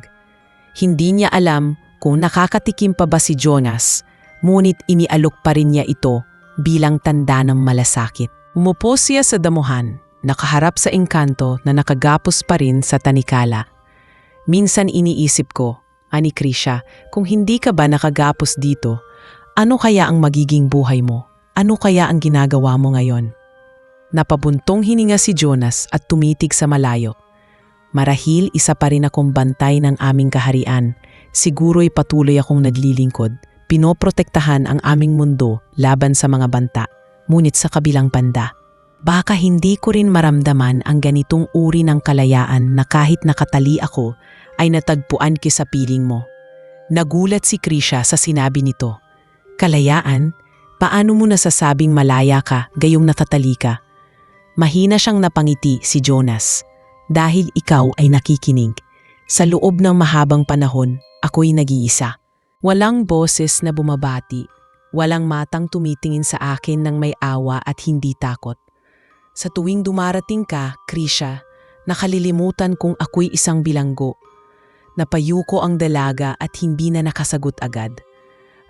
Hindi niya alam kung nakakatikim pa ba si Jonas, ngunit inialok pa rin niya ito bilang tanda ng malasakit. Umupo siya sa damuhan, nakaharap sa engkanto na nakagapos pa rin sa tanikala. Minsan iniisip ko, ani Krisha, kung hindi ka ba nakagapos dito, ano kaya ang magiging buhay mo? Ano kaya ang ginagawa mo ngayon? Napabuntong hininga si Jonas at tumitig sa malayo. Marahil isa pa rin akong bantay ng aming kaharian. Siguro'y patuloy akong naglilingkod. Pinoprotektahan ang aming mundo laban sa mga banta. Ngunit sa kabilang banda, baka hindi ko rin maramdaman ang ganitong uri ng kalayaan na kahit nakatali ako, ay natagpuan ki sa piling mo. Nagulat si Krisha sa sinabi nito. Kalayaan? Paano mo nasasabing malaya ka gayong nakatali ka? Mahina siyang napangiti si Jonas. Dahil ikaw ay nakikinig. Sa loob ng mahabang panahon, ako'y nag-iisa. Walang boses na bumabati. Walang matang tumitingin sa akin ng may awa at hindi takot. Sa tuwing dumarating ka, Krisha, nakalilimutan kong ako'y isang bilanggo. Napayuko ang dalaga at hindi na nakasagot agad.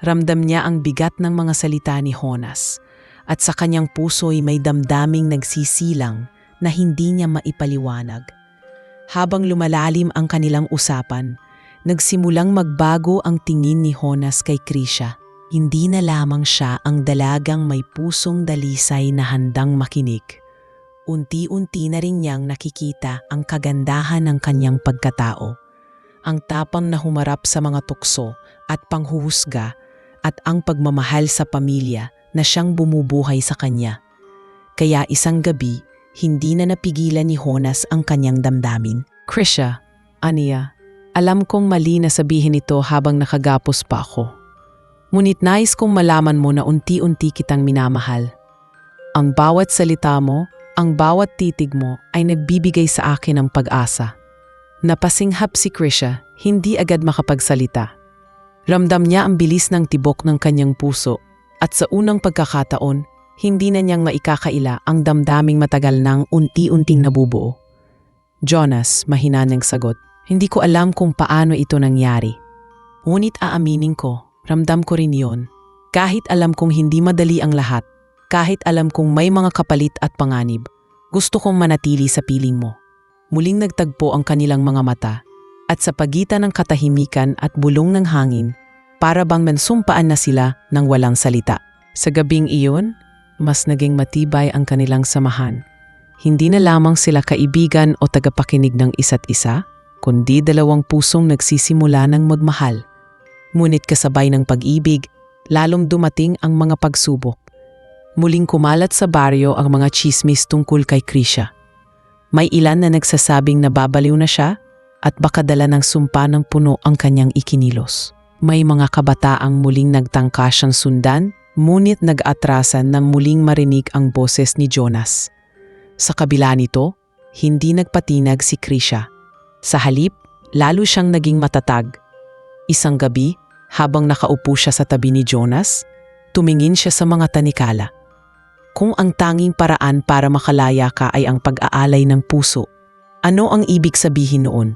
Ramdam niya ang bigat ng mga salita ni Jonas at sa kanyang puso'y may damdaming nagsisilang na hindi niya maipaliwanag. Habang lumalalim ang kanilang usapan, nagsimulang magbago ang tingin ni Jonas kay Krisha. Hindi na lamang siya ang dalagang may pusong dalisay na handang makinig. Unti-unti na rin niyang nakikita ang kagandahan ng kanyang pagkatao. Ang tapang na humarap sa mga tukso at panghuhusga at ang pagmamahal sa pamilya na siyang bumubuhay sa kanya. Kaya isang gabi, hindi na napigilan ni Jonas ang kanyang damdamin. Krisha, Aniya, alam kong mali na sabihin ito habang nakagapos pa ako. Ngunit nais kong malaman mo na unti-unti kitang minamahal. Ang bawat salita mo, ang bawat titig mo ay nagbibigay sa akin ng pag-asa. Napasinghap si Krisha, hindi agad makapagsalita. Ramdam niya ang bilis ng tibok ng kanyang puso at sa unang pagkakataon, hindi na niyang maikakaila ang damdaming matagal nang unti-unting nabubuo. Jonas, mahina niyang sagot, hindi ko alam kung paano ito nangyari. Ngunit aaminin ko, ramdam ko rin yon. Kahit alam kong hindi madali ang lahat, kahit alam kong may mga kapalit at panganib, gusto kong manatili sa piling mo. Muling nagtagpo ang kanilang mga mata at sa pagitan ng katahimikan at bulong ng hangin, para bang mansumpaan na sila ng walang salita. Sa gabing iyon, mas naging matibay ang kanilang samahan. Hindi na lamang sila kaibigan o tagapakinig ng isa't isa, kundi dalawang pusong nagsisimula ng magmahal. Ngunit kasabay ng pag-ibig, lalong dumating ang mga pagsubok. Muling kumalat sa baryo ang mga tsismis tungkol kay Krisha. May ilan na nagsasabing nababaliw na siya at baka dala ng sumpa ng puno ang kanyang ikinilos. May mga kabataang muling nagtangka siyang sundan, ngunit nag-atrasan nang muling marinig ang boses ni Jonas. Sa kabila nito, hindi nagpatinag si Krisha. Sa halip, lalo siyang naging matatag. Isang gabi, habang nakaupo siya sa tabi ni Jonas, tumingin siya sa mga tanikala. Kung ang tanging paraan para makalaya ka ay ang pag-aalay ng puso, ano ang ibig sabihin noon?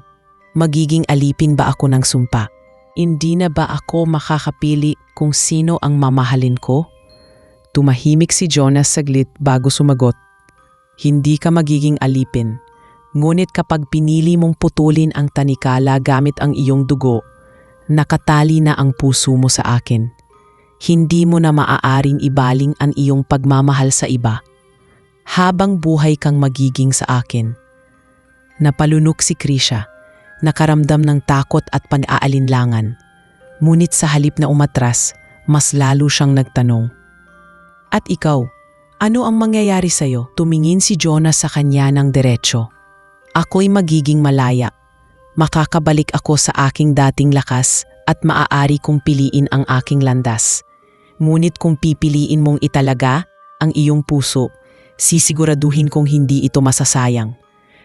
Magiging alipin ba ako ng sumpa? Hindi na ba ako makakapili kung sino ang mamahalin ko? Tumahimik si Jonas saglit bago sumagot. Hindi ka magiging alipin. Ngunit kapag pinili mong putulin ang tanikala gamit ang iyong dugo, nakatali na ang puso mo sa akin. Hindi mo na maaaring ibaling ang iyong pagmamahal sa iba. Habang buhay kang magiging sa akin. Napalunok si Krisha, nakaramdam ng takot at pan-aalinlangan. Ngunit sa halip na umatras, mas lalo siyang nagtanong. At ikaw, ano ang mangyayari sa'yo? Tumingin si Jonas sa kanya ng diretsyo. Ako'y magiging malaya. Makakabalik ako sa aking dating lakas at maaari kong piliin ang aking landas. Ngunit kung pipiliin mong italaga ang iyong puso, sisiguraduhin kong hindi ito masasayang.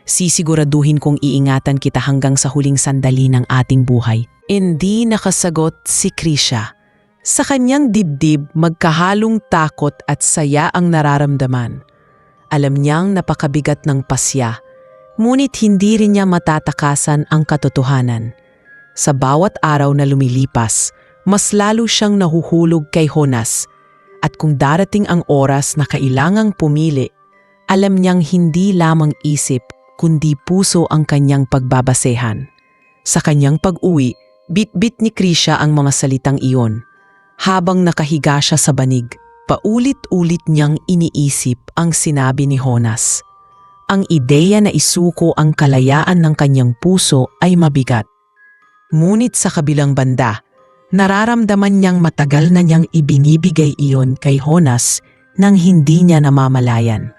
Sisiguraduhin kong iingatan kita hanggang sa huling sandali ng ating buhay. Hindi nakasagot si Krisha. Sa kanyang dibdib, magkahalong takot at saya ang nararamdaman. Alam niyang napakabigat ng pasya. Ngunit hindi rin niya matatakasan ang katotohanan. Sa bawat araw na lumilipas, mas lalo siyang nahuhulog kay Jonas. At kung darating ang oras na kailangang pumili, alam niyang hindi lamang isip, kundi puso ang kanyang pagbabasehan. Sa kanyang pag-uwi, bit-bit ni Krisha ang mga salitang iyon. Habang nakahiga siya sa banig, paulit-ulit niyang iniisip ang sinabi ni Jonas. Ang ideya na isuko ang kalayaan ng kanyang puso ay mabigat. Ngunit sa kabilang banda, nararamdaman niyang matagal na niyang ibinibigay iyon kay Jonas nang hindi niya namamalayan.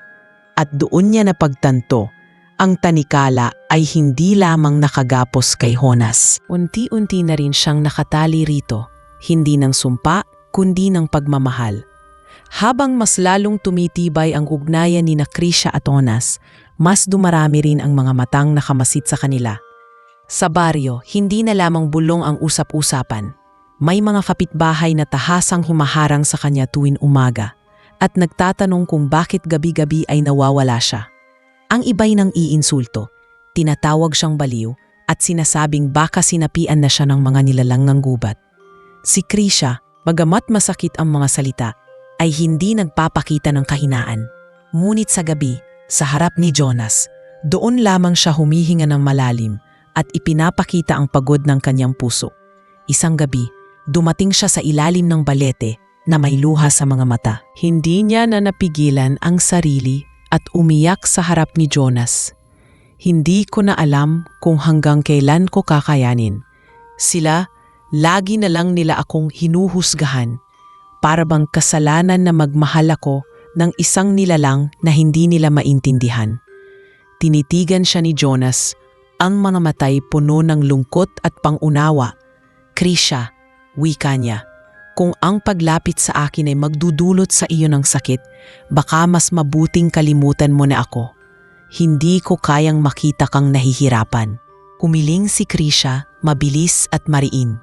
At doon niya napagtanto, ang tanikala ay hindi lamang nakagapos kay Jonas. Unti-unti na rin siyang nakatali rito, hindi ng sumpa kundi ng pagmamahal. Habang mas lalong tumitibay ang ugnayan ni Krisha at Jonas, mas dumarami rin ang mga matang nakamasid sa kanila. Sa baryo, hindi na lamang bulong ang usap-usapan. May mga kapitbahay na tahasang humaharang sa kanya tuwing umaga at nagtatanong kung bakit gabi-gabi ay nawawala siya. Ang iba'y nang iinsulto, tinatawag siyang baliw at sinasabing baka sinapian na siya ng mga nilalang ng gubat. Si Krisha, bagamat masakit ang mga salita, ay hindi nagpapakita ng kahinaan. Ngunit sa gabi, sa harap ni Jonas, doon lamang siya humihinga ng malalim at ipinapakita ang pagod ng kanyang puso. Isang gabi, dumating siya sa ilalim ng balete na may luha sa mga mata. Hindi niya na napigilan ang sarili at umiyak sa harap ni Jonas. Hindi ko na alam kung hanggang kailan ko kakayanin. Sila, lagi na lang nila akong hinuhusgahan. Para bang kasalanan na magmahal ako ng isang nilalang na hindi nila maintindihan. Tinitigan siya ni Jonas, ang mga matay puno ng lungkot at pangunawa. Krisha, wika niya, Kung ang paglapit sa akin ay magdudulot sa iyo ng sakit, baka mas mabuting kalimutan mo na ako. Hindi ko kayang makita kang nahihirapan. Humiling si Krisha, mabilis at mariin.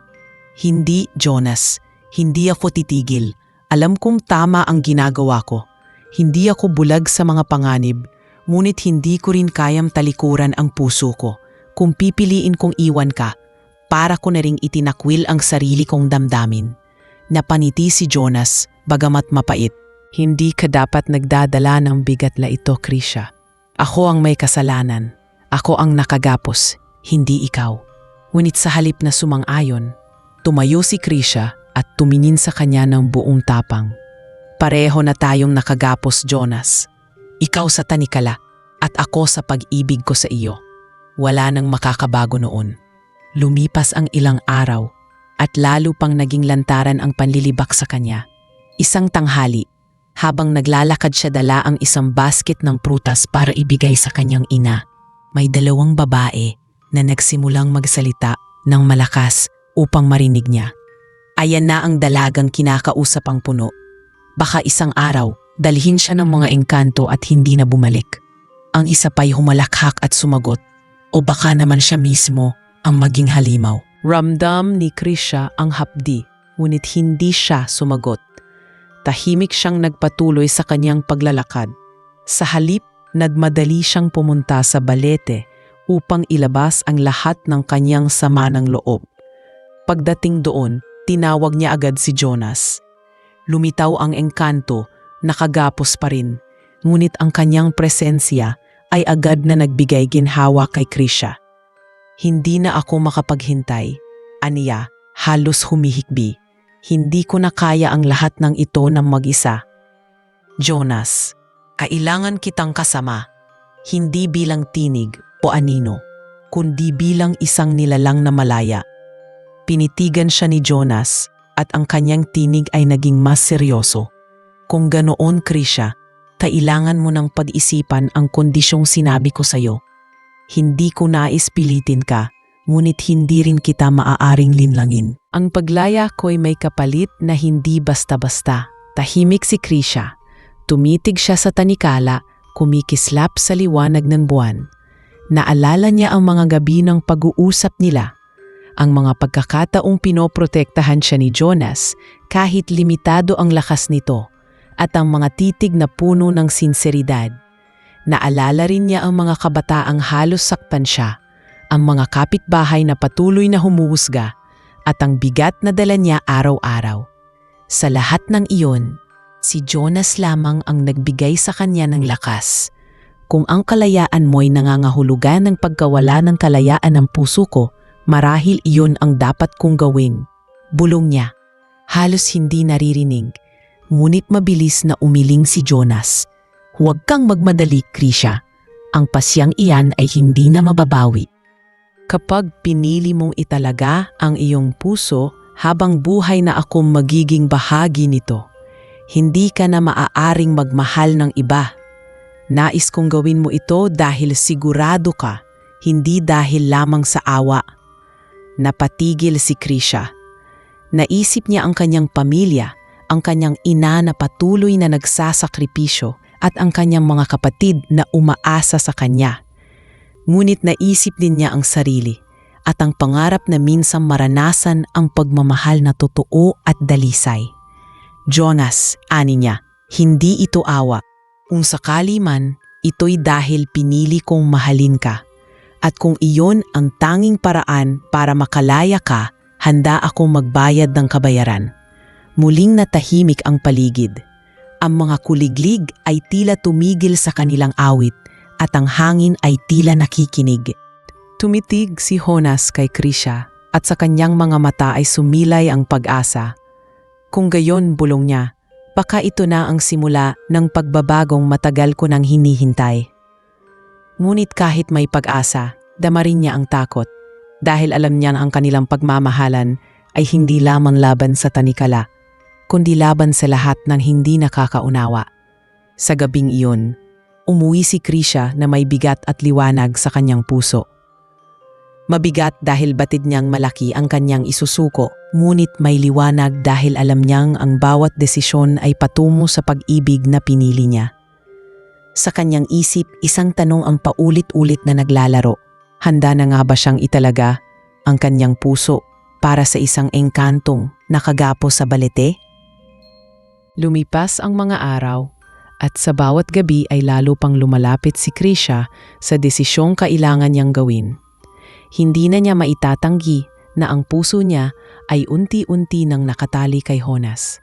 Hindi, Jonas. Hindi ako titigil. Alam kong tama ang ginagawa ko. Hindi ako bulag sa mga panganib, ngunit hindi ko rin kayang talikuran ang puso ko. Kung pipiliin kong iwan ka, para ko na ring itinakwil ang sarili kong damdamin. Napaniti si Jonas, bagamat mapait. Hindi ka dapat nagdadala ng bigat na ito, Krisha. Ako ang may kasalanan. Ako ang nakagapos, hindi ikaw. Ngunit sa halip na sumang-ayon, tumayo si Krisha at tumingin sa kanya ng buong tapang. Pareho na tayong nakagapos, Jonas. Ikaw sa tanikala at ako sa pag-ibig ko sa iyo. Wala nang makakabago noon. Lumipas ang ilang araw at lalo pang naging lantaran ang panlilibak sa kanya. Isang tanghali, habang naglalakad siya dala ang isang basket ng prutas para ibigay sa kanyang ina, may dalawang babae na nagsimulang magsalita ng malakas upang marinig niya. Ayan na ang dalagang kinakausap ang puno. Baka isang araw, dalhin siya ng mga engkanto at hindi na bumalik. Ang isa pa'y humalakhak at sumagot, o baka naman siya mismo ang maging halimaw. Ramdam ni Krisha ang hapdi, ngunit hindi siya sumagot. Tahimik siyang nagpatuloy sa kanyang paglalakad. Sa halip, nagmadali siyang pumunta sa balete upang ilabas ang lahat ng kanyang sama ng loob. Pagdating doon, tinawag niya agad si Jonas. Lumitaw ang engkanto, nakagapos pa rin, ngunit ang kanyang presensya ay agad na nagbigay ginhawa kay Krisha. Hindi na ako makapaghintay, aniya, halos humihikbi. Hindi ko na kaya ang lahat ng ito ng mag-isa. Jonas, kailangan kitang kasama, hindi bilang tinig o anino, kundi bilang isang nilalang na malaya. Pinitigan siya ni Jonas at ang kanyang tinig ay naging mas seryoso. Kung ganoon, Krisha, kailangan mo ng pag-isipan ang kondisyong sinabi ko sa'yo. Hindi ko nais pilitin ka, ngunit hindi rin kita maaaring linlangin. Ang paglaya ko'y may kapalit na hindi basta-basta. Tahimik si Krisha. Tumitig siya sa tanikala, kumikislap sa liwanag ng buwan. Naalala niya ang mga gabi ng pag-uusap nila. Ang mga pagkakataong pinoprotektahan siya ni Jonas kahit limitado ang lakas nito at ang mga titig na puno ng sinseridad. Naalala rin niya ang mga kabataang halos saktan siya, ang mga kapitbahay na patuloy na humuhusga at ang bigat na dala niya araw-araw. Sa lahat ng iyon, si Jonas lamang ang nagbigay sa kanya ng lakas. Kung ang kalayaan mo'y nangangahulugan ng pagkawala ng kalayaan ng puso ko, marahil iyon ang dapat kong gawin. Bulong niya. Halos hindi naririnig, ngunit mabilis na umiling si Jonas. Huwag kang magmadali, Krisha. Ang pasyang iyan ay hindi na mababawi. Kapag pinili mong italaga ang iyong puso habang buhay na akong magiging bahagi nito, hindi ka na maaaring magmahal ng iba. Nais kong gawin mo ito dahil sigurado ka, hindi dahil lamang sa awa. Napatigil si Krisha. Naisip niya ang kanyang pamilya, ang kanyang ina na patuloy na nagsasakripisyo at ang kanyang mga kapatid na umaasa sa kanya. Ngunit naisip din niya ang sarili at ang pangarap na minsang maranasan ang pagmamahal na totoo at dalisay. Jonas, ani niya, hindi ito awa. Kung sakali man, ito'y dahil pinili kong mahalin ka. At kung iyon ang tanging paraan para makalaya ka, handa akong magbayad ng kabayaran. Muling natahimik ang paligid. Ang mga kuliglig ay tila tumigil sa kanilang awit at ang hangin ay tila nakikinig. Tumitig si Jonas kay Krisha at sa kanyang mga mata ay sumilay ang pag-asa. Kung gayon, bulong niya, baka ito na ang simula ng pagbabagong matagal ko nang hinihintay. Ngunit kahit may pag-asa, dama rin niya ang takot dahil alam niya ang kanilang pagmamahalan ay hindi lamang laban sa tanikala, kundi laban sa lahat ng hindi nakakaunawa. Sa gabing iyon, umuwi si Krisha na may bigat at liwanag sa kanyang puso. Mabigat dahil batid niyang malaki ang kanyang isusuko, ngunit may liwanag dahil alam niyang ang bawat desisyon ay patungo sa pag-ibig na pinili niya. Sa kanyang isip, isang tanong ang paulit-ulit na naglalaro. Handa na nga ba siyang italaga ang kanyang puso para sa isang engkantong nakagapo sa balete? Lumipas ang mga araw at sa bawat gabi ay lalo pang lumalapit si Krisha sa desisyong kailangan niyang gawin. Hindi na niya maitatanggi na ang puso niya ay unti-unti nang nakatali kay Jonas.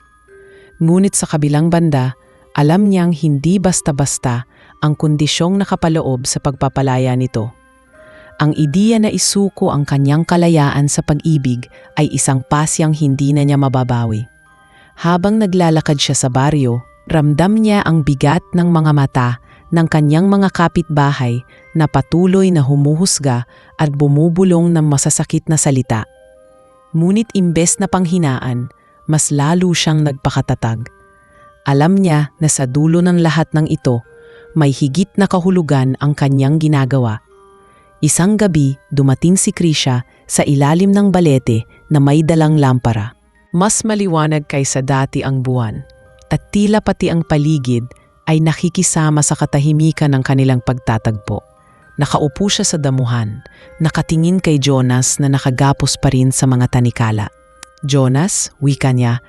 Ngunit sa kabilang banda, alam niyang hindi basta-basta ang kondisyong nakapaloob sa pagpapalaya nito. Ang ideya na isuko ang kanyang kalayaan sa pag-ibig ay isang pasyang hindi na niya mababawi. Habang naglalakad siya sa baryo, ramdam niya ang bigat ng mga mata ng kanyang mga kapitbahay na patuloy na humuhusga at bumubulong ng masasakit na salita. Ngunit imbes na panghinaan, mas lalo siyang nagpakatatag. Alam niya na sa dulo ng lahat ng ito, may higit na kahulugan ang kanyang ginagawa. Isang gabi, dumating si Krisha sa ilalim ng balete na may dalang lampara. Mas maliwanag kaysa dati ang buwan, at tila pati ang paligid ay nakikisama sa katahimikan ng kanilang pagtatagpo. Nakaupo siya sa damuhan, nakatingin kay Jonas na nakagapos pa rin sa mga tanikala. Jonas, wika niya,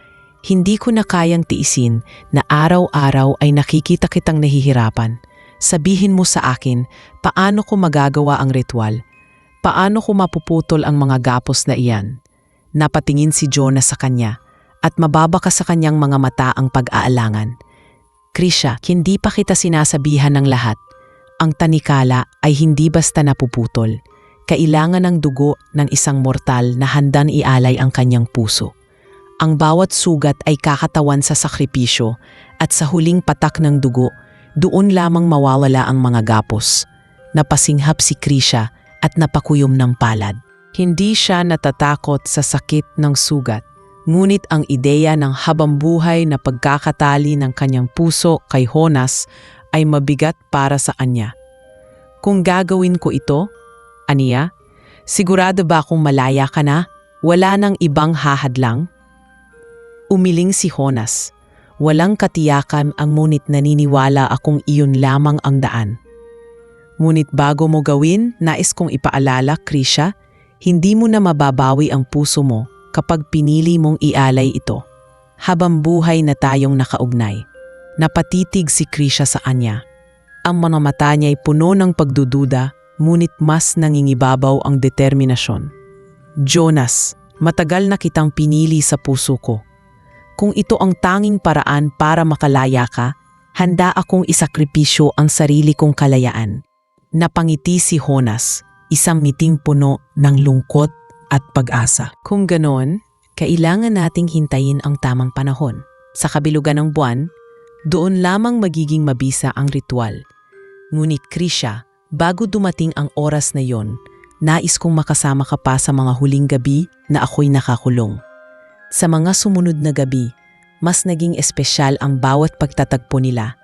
hindi ko na kayang tiisin na araw-araw ay nakikita kitang nahihirapan. Sabihin mo sa akin, paano ko magagawa ang ritual? Paano ko mapuputol ang mga gapos na iyan? Napatingin si Jonas sa kanya at mababa ka sa kanyang mga mata ang pag-aalangan. Krisha, hindi pa kita sinasabihan ng lahat. Ang tanikala ay hindi basta napuputol. Kailangan ng dugo ng isang mortal na handang ialay ang kanyang puso. Ang bawat sugat ay kakatawan sa sakripisyo at sa huling patak ng dugo, doon lamang mawawala ang mga gapos. Napasinghap si Krisha at napakuyom ng palad. Hindi siya natatakot sa sakit ng sugat. Ngunit ang ideya ng habambuhay na pagkakatali ng kanyang puso kay Jonas ay mabigat para sa kanya. Kung gagawin ko ito, aniya, sigurado ba kung malaya ka na? Wala nang ibang hahadlang? Umiling si Jonas. Walang katiyakan ang ngunit naniniwala akong iyon lamang ang daan. Ngunit bago mo gawin, nais kong ipaalala, Krisha, hindi mo na mababawi ang puso mo kapag pinili mong ialay ito. Habang buhay na tayong nakaugnay. Napatitig si Krisha sa kanya. Ang mga mata niya ay puno ng pagdududa, ngunit mas nangingibabaw ang determinasyon. Jonas, matagal na kitang pinili sa puso ko. Kung ito ang tanging paraan para makalaya ka, handa akong isakripisyo ang sarili kong kalayaan. Napangiti si Jonas, isang ngiting puno ng lungkot at pag-asa. Kung ganon, kailangan nating hintayin ang tamang panahon. Sa kabilugan ng buwan, doon lamang magiging mabisa ang ritual. Ngunit Krisha, bago dumating ang oras na yon, nais kong makasama ka pa sa mga huling gabi na ako'y nakakulong. Sa mga sumunod na gabi, mas naging espesyal ang bawat pagtatagpo nila.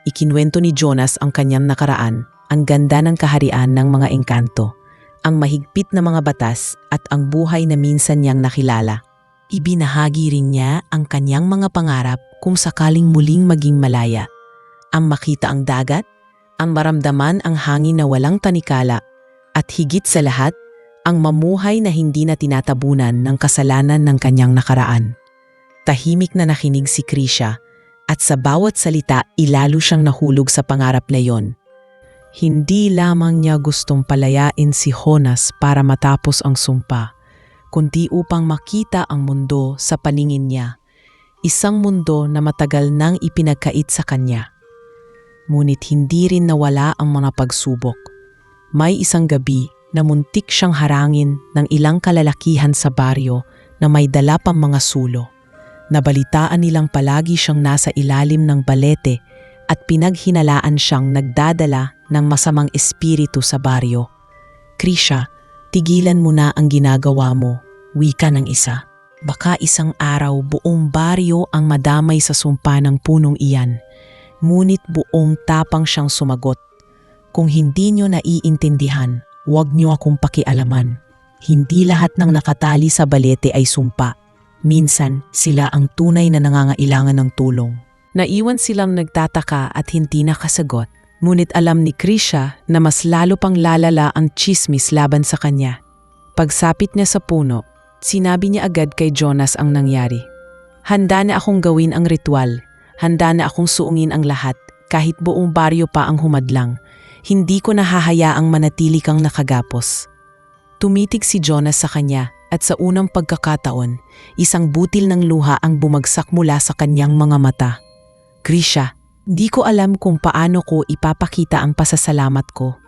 Ikinwento ni Jonas ang kanyang nakaraan, ang ganda ng kaharian ng mga engkanto, ang mahigpit na mga batas at ang buhay na minsan niyang nakilala. Ibinahagi rin niya ang kanyang mga pangarap kung sakaling muling maging malaya. Ang makita ang dagat, ang maramdaman ang hangin na walang tanikala, at higit sa lahat, ang mamuhay na hindi na tinatabunan ng kasalanan ng kanyang nakaraan. Tahimik na nakinig si Krisha at sa bawat salita ilalo siyang nahulog sa pangarap na yon. Hindi lamang niya gustong palayain si Jonas para matapos ang sumpa, kundi upang makita ang mundo sa paningin niya, isang mundo na matagal nang ipinagkait sa kanya. Ngunit hindi rin nawala ang mga pagsubok. May isang gabi na muntik siyang harangin ng ilang kalalakihan sa baryo na may dala pang mga sulo. Nabalitaan nilang palagi siyang nasa ilalim ng balete at pinaghinalaan siyang nagdadala ng masamang espiritu sa baryo. Krisha, tigilan mo na ang ginagawa mo, wika ng isa. Baka isang araw buong baryo ang madamay sa sumpa ng punong iyan. Ngunit buong tapang siyang sumagot. Kung hindi nyo naiintindihan, Huwag niyo akong pakialaman. Hindi lahat ng nakatali sa balete ay sumpa. Minsan, sila ang tunay na nangangailangan ng tulong. Naiwan silang nagtataka at hindi nakasagot. Ngunit alam ni Krisha na mas lalo pang lalala ang tsismis laban sa kanya. Pagsapit niya sa puno, sinabi niya agad kay Jonas ang nangyari. Handa na akong gawin ang ritual. Handa na akong suungin ang lahat, kahit buong baryo pa ang humadlang. Hindi ko nahahayaang manatili kang nakagapos. Tumitig si Jonas sa kanya at sa unang pagkakataon, isang butil ng luha ang bumagsak mula sa kanyang mga mata. Krisha, di ko alam kung paano ko ipapakita ang pasasalamat ko.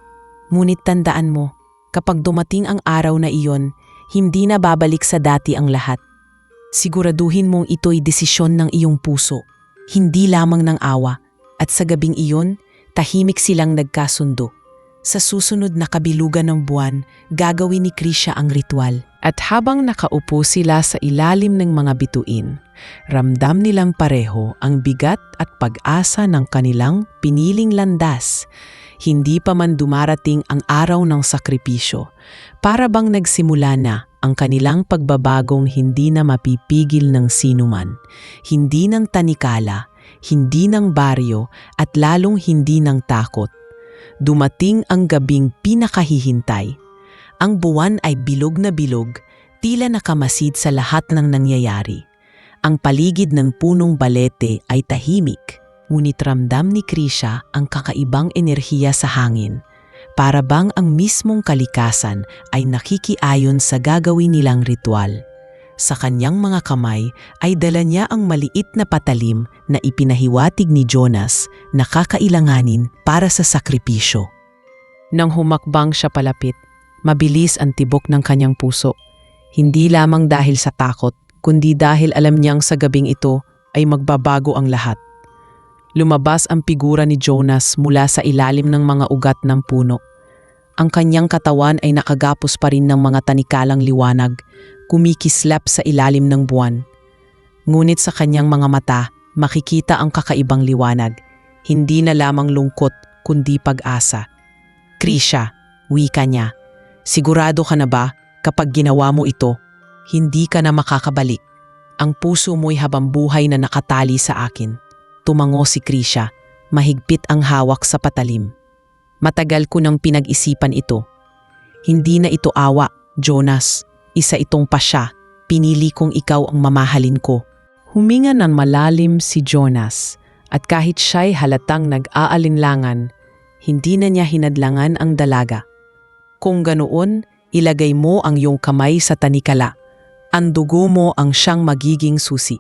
Ngunit tandaan mo, kapag dumating ang araw na iyon, hindi na babalik sa dati ang lahat. Siguraduhin mong ito'y desisyon ng iyong puso, hindi lamang ng awa, at sa gabing iyon, tahimik silang nagkasundo. Sa susunod na kabilugan ng buwan, gagawin ni Krisha ang ritual. At habang nakaupo sila sa ilalim ng mga bituin, ramdam nilang pareho ang bigat at pag-asa ng kanilang piniling landas. Hindi pa man dumarating ang araw ng sakripisyo, para bang nagsimula na ang kanilang pagbabagong hindi na mapipigil ng sinuman, hindi ng tanikala, hindi ng baryo at lalong hindi ng takot. Dumating ang gabing pinakahihintay. Ang buwan ay bilog na bilog, tila nakamasid sa lahat ng nangyayari. Ang paligid ng punong balete ay tahimik, ngunit ramdam ni Krisha ang kakaibang enerhiya sa hangin. Para bang ang mismong kalikasan ay nakikiayon sa gagawin nilang ritual. Sa kanyang mga kamay ay dala niya ang maliit na patalim na ipinahiwatig ni Jonas na kakailanganin para sa sakripisyo. Nang humakbang siya palapit, mabilis ang tibok ng kanyang puso. Hindi lamang dahil sa takot, kundi dahil alam niyang sa gabing ito ay magbabago ang lahat. Lumabas ang figura ni Jonas mula sa ilalim ng mga ugat ng puno. Ang kanyang katawan ay nakagapos pa rin ng mga tanikalang liwanag, kumikislap sa ilalim ng buwan. Ngunit sa kanyang mga mata, makikita ang kakaibang liwanag, hindi na lamang lungkot kundi pag-asa. Krisha, wika niya, sigurado ka na ba kapag ginawa mo ito, hindi ka na makakabalik? Ang puso mo'y habambuhay na nakatali sa akin. Tumango si Krisha, mahigpit ang hawak sa patalim. Matagal ko nang pinag-isipan ito. Hindi na ito awa, Jonas. Isa itong pasya. Pinili kong ikaw ang mamahalin ko. Huminga ng malalim si Jonas at kahit siya'y halatang nag-aalinlangan, hindi na niya hinadlangan ang dalaga. Kung ganoon, ilagay mo ang iyong kamay sa tanikala. Ang dugo mo ang siyang magiging susi.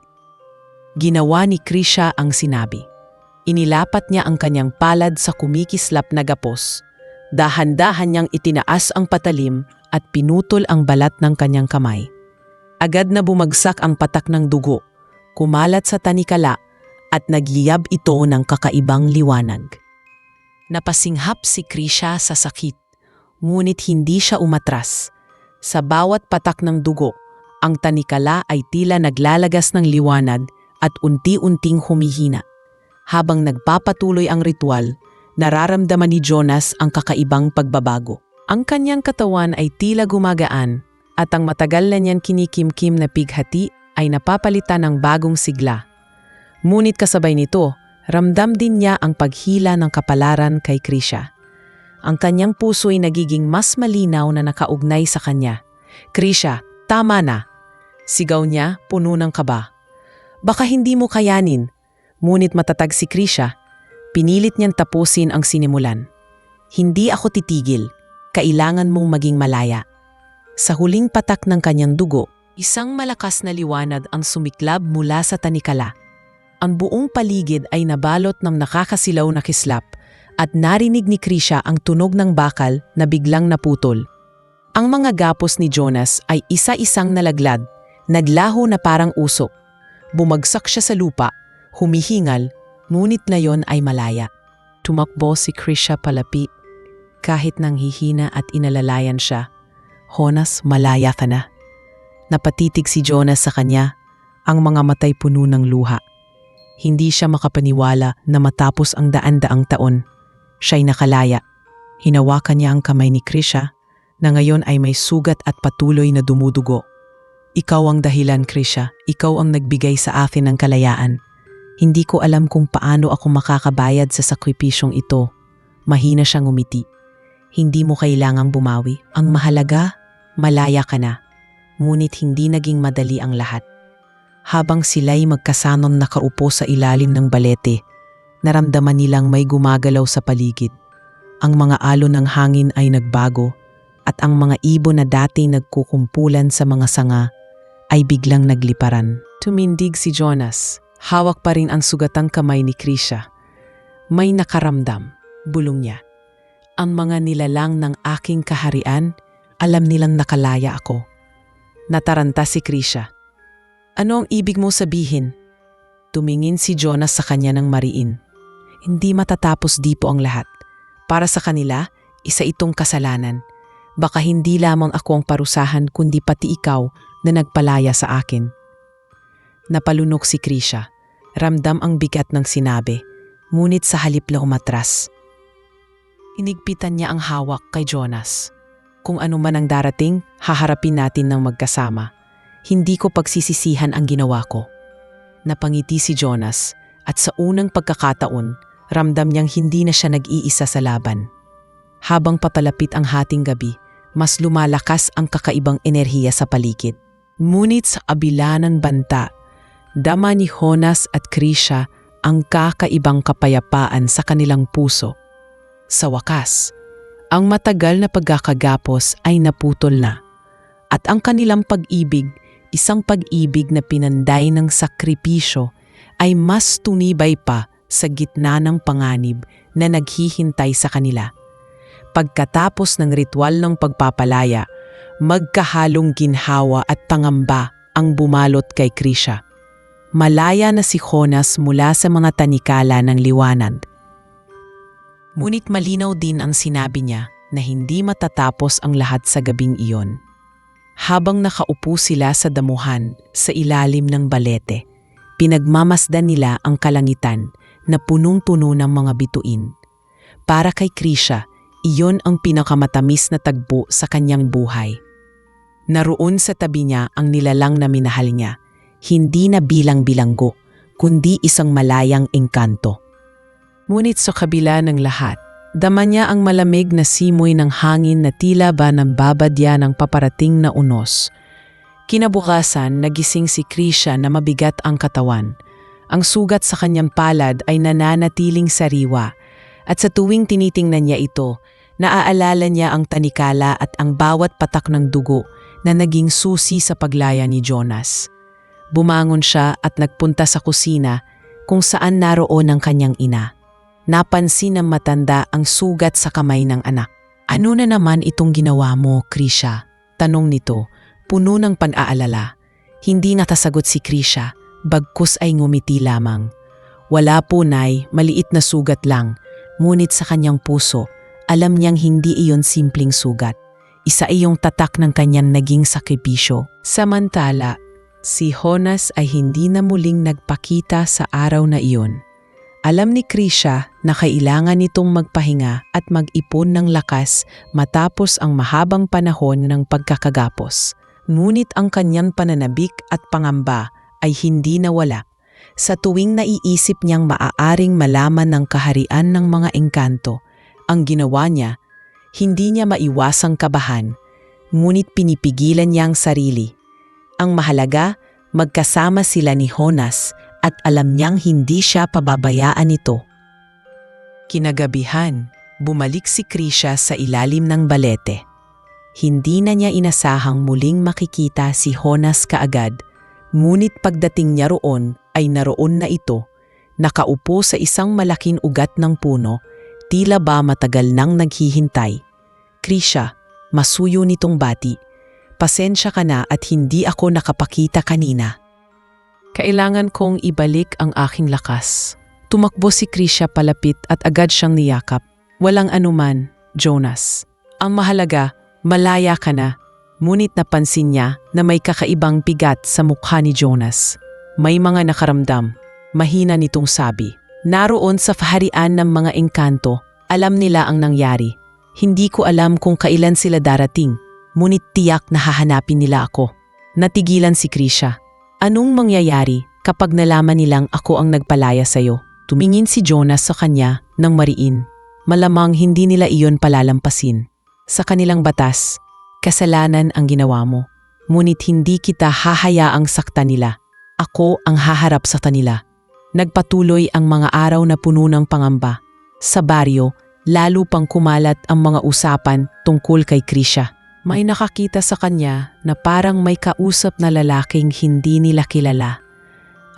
Ginawa ni Krisha ang sinabi. Inilapat niya ang kanyang palad sa kumikislap na gapos. Dahan-dahan niyang itinaas ang patalim at pinutol ang balat ng kanyang kamay. Agad na bumagsak ang patak ng dugo, kumalat sa tanikala at nagyiyab ito ng kakaibang liwanag. Napasinghap si Krisha sa sakit, ngunit hindi siya umatras. Sa bawat patak ng dugo, ang tanikala ay tila naglalagas ng liwanag at unti-unting humihina. Habang nagpapatuloy ang ritual, nararamdaman ni Jonas ang kakaibang pagbabago. Ang kanyang katawan ay tila gumagaan at ang matagal na niyang kinikimkim na pighati ay napapalitan ng bagong sigla. Ngunit kasabay nito, ramdam din niya ang paghila ng kapalaran kay Krisha. Ang kanyang puso ay nagiging mas malinaw na nakaugnay sa kanya. Krisha, tama na! Sigaw niya, puno ng kaba. Baka hindi mo kayanin. Ngunit matatag si Krisha, pinilit niyang tapusin ang sinimulan. Hindi ako titigil, kailangan mong maging malaya. Sa huling patak ng kanyang dugo, isang malakas na liwanag ang sumiklab mula sa tanikala. Ang buong paligid ay nabalot ng nakakasilaw na kislap at narinig ni Krisha ang tunog ng bakal na biglang naputol. Ang mga gapos ni Jonas ay isa-isang nalaglad, naglaho na parang usok. Bumagsak siya sa lupa, humihingal, ngunit na yon ay malaya. Tumakbo si Krisha palapit. Kahit nanghihina at inalalayan siya, Jonas, malaya ka na. Napatitig si Jonas sa kanya, ang mga matay puno ng luha. Hindi siya makapaniwala na matapos ang daan-daang taon, siya'y nakalaya. Hinawakan niya ang kamay ni Krisha na ngayon ay may sugat at patuloy na dumudugo. Ikaw ang dahilan, Krisha. Ikaw ang nagbigay sa akin ng kalayaan. Hindi ko alam kung paano ako makakabayad sa sakripisyong ito. Mahina siyang umiti. Hindi mo kailangang bumawi. Ang mahalaga, malaya ka na. Ngunit hindi naging madali ang lahat. Habang sila'y magkasanong nakaupo sa ilalim ng balete, naramdaman nilang may gumagalaw sa paligid. Ang mga alon ng hangin ay nagbago at ang mga ibon na dati nagkukumpulan sa mga sanga ay biglang nagliparan. Tumindig si Jonas. Hawak pa rin ang sugatang kamay ni Krisha. May nakaramdam, bulong niya. Ang mga nilalang ng aking kaharian, alam nilang nakalaya ako. Nataranta si Krisha. Ano ang ibig mo sabihin? Tumingin si Jonas sa kanya ng mariin. Hindi matatapos di po ang lahat. Para sa kanila, isa itong kasalanan. Baka hindi lamang ako ang parusahan kundi pati ikaw na nagpalaya sa akin. Napalunok si Krisha. Ramdam ang bigat ng sinabi, ngunit sa halip na umatras. Inigpitan niya ang hawak kay Jonas. Kung ano man ang darating, haharapin natin ng magkasama. Hindi ko pagsisisihan ang ginawa ko. Napangiti si Jonas at sa unang pagkakataon, ramdam niyang hindi na siya nag-iisa sa laban. Habang papalapit ang hating gabi, mas lumalakas ang kakaibang enerhiya sa paligid. Ngunit sa kabila ng banta, dama ni Jonas at Krisha ang kakaibang kapayapaan sa kanilang puso. Sa wakas, ang matagal na pagkakagapos ay naputol na at ang kanilang pag-ibig, isang pag-ibig na pinanday ng sakripisyo, ay mas tunibay pa sa gitna ng panganib na naghihintay sa kanila. Pagkatapos ng ritual ng pagpapalaya, magkahalong ginhawa at pangamba ang bumalot kay Krisha. Malaya na si Jonas mula sa mga tanikala ng liwanag. Ngunit malinaw din ang sinabi niya na hindi matatapos ang lahat sa gabing iyon. Habang nakaupo sila sa damuhan sa ilalim ng balete, pinagmamasdan nila ang kalangitan na punong-puno ng mga bituin. Para kay Krisha, iyon ang pinakamatamis na tagpo sa kanyang buhay. Naroon sa tabi niya ang nilalang na minahal niya, hindi na bilang bilanggo, kundi isang malayang engkanto. Ngunit sa kabila ng lahat, dama niya ang malamig na simoy ng hangin na tila ba nambabadya ng paparating na unos. Kinabukasan, nagising si Krisha na mabigat ang katawan. Ang sugat sa kanyang palad ay nananatiling sariwa at sa tuwing tinitingnan niya ito, naaalala niya ang tanikala at ang bawat patak ng dugo na naging susi sa paglaya ni Jonas. Bumangon siya at nagpunta sa kusina kung saan naroon ang kanyang ina. Napansin ng matanda ang sugat sa kamay ng anak. Ano na naman itong ginawa mo, Krisha? Tanong nito, puno ng pan-aalala. Hindi natasagot si Krisha, bagkus ay ngumiti lamang. Wala po, Nay, maliit na sugat lang. Ngunit sa kanyang puso, alam niyang hindi iyon simpleng sugat. Isa iyong tatak ng kanyang naging sakripisyo. Samantala, si Jonas ay hindi na muling nagpakita sa araw na iyon. Alam ni Krisha na kailangan nitong magpahinga at mag-ipon ng lakas matapos ang mahabang panahon ng pagkakagapos. Ngunit ang kanyang pananabik at pangamba ay hindi nawala. Sa tuwing naiisip niyang maaaring malaman ng kaharian ng mga engkanto, ang ginawa niya, hindi niya maiwasang kabahan, ngunit pinipigilan niya ang sarili. Ang mahalaga, magkasama sila ni Jonas at alam niyang hindi siya pababayaan nito. Kinagabihan, bumalik si Krisha sa ilalim ng balete. Hindi na niya inasahang muling makikita si Jonas kaagad, ngunit pagdating niya roon ay naroon na ito, nakaupo sa isang malaking ugat ng puno, tila ba matagal nang naghihintay. Krisha, masuyo nitong bati. Pasensya ka na at hindi ako nakapakita kanina. Kailangan kong ibalik ang aking lakas. Tumakbo si Krisha palapit at agad siyang niyakap. Walang anuman, Jonas. Ang mahalaga, malaya ka na. Ngunit napansin niya na may kakaibang bigat sa mukha ni Jonas. May mga nakaramdam. Mahina nitong sabi. Naroon sa kaharian ng mga engkanto, alam nila ang nangyari. Hindi ko alam kung kailan sila darating, ngunit tiyak na hahanapin nila ako. Natigilan si Krisha. Anong mangyayari kapag nalaman nilang ako ang nagpalaya sa'yo? Tumingin si Jonas sa kanya ng mariin. Malamang hindi nila iyon palalampasin. Sa kanilang batas, kasalanan ang ginawa mo. Ngunit hindi kita hahayaang saktan nila. Ako ang haharap sa kanila. Nagpatuloy ang mga araw na puno ng pangamba. Sa baryo, lalo pang kumalat ang mga usapan tungkol kay Krisha. May nakakita sa kanya na parang may kausap na lalaking hindi nila kilala.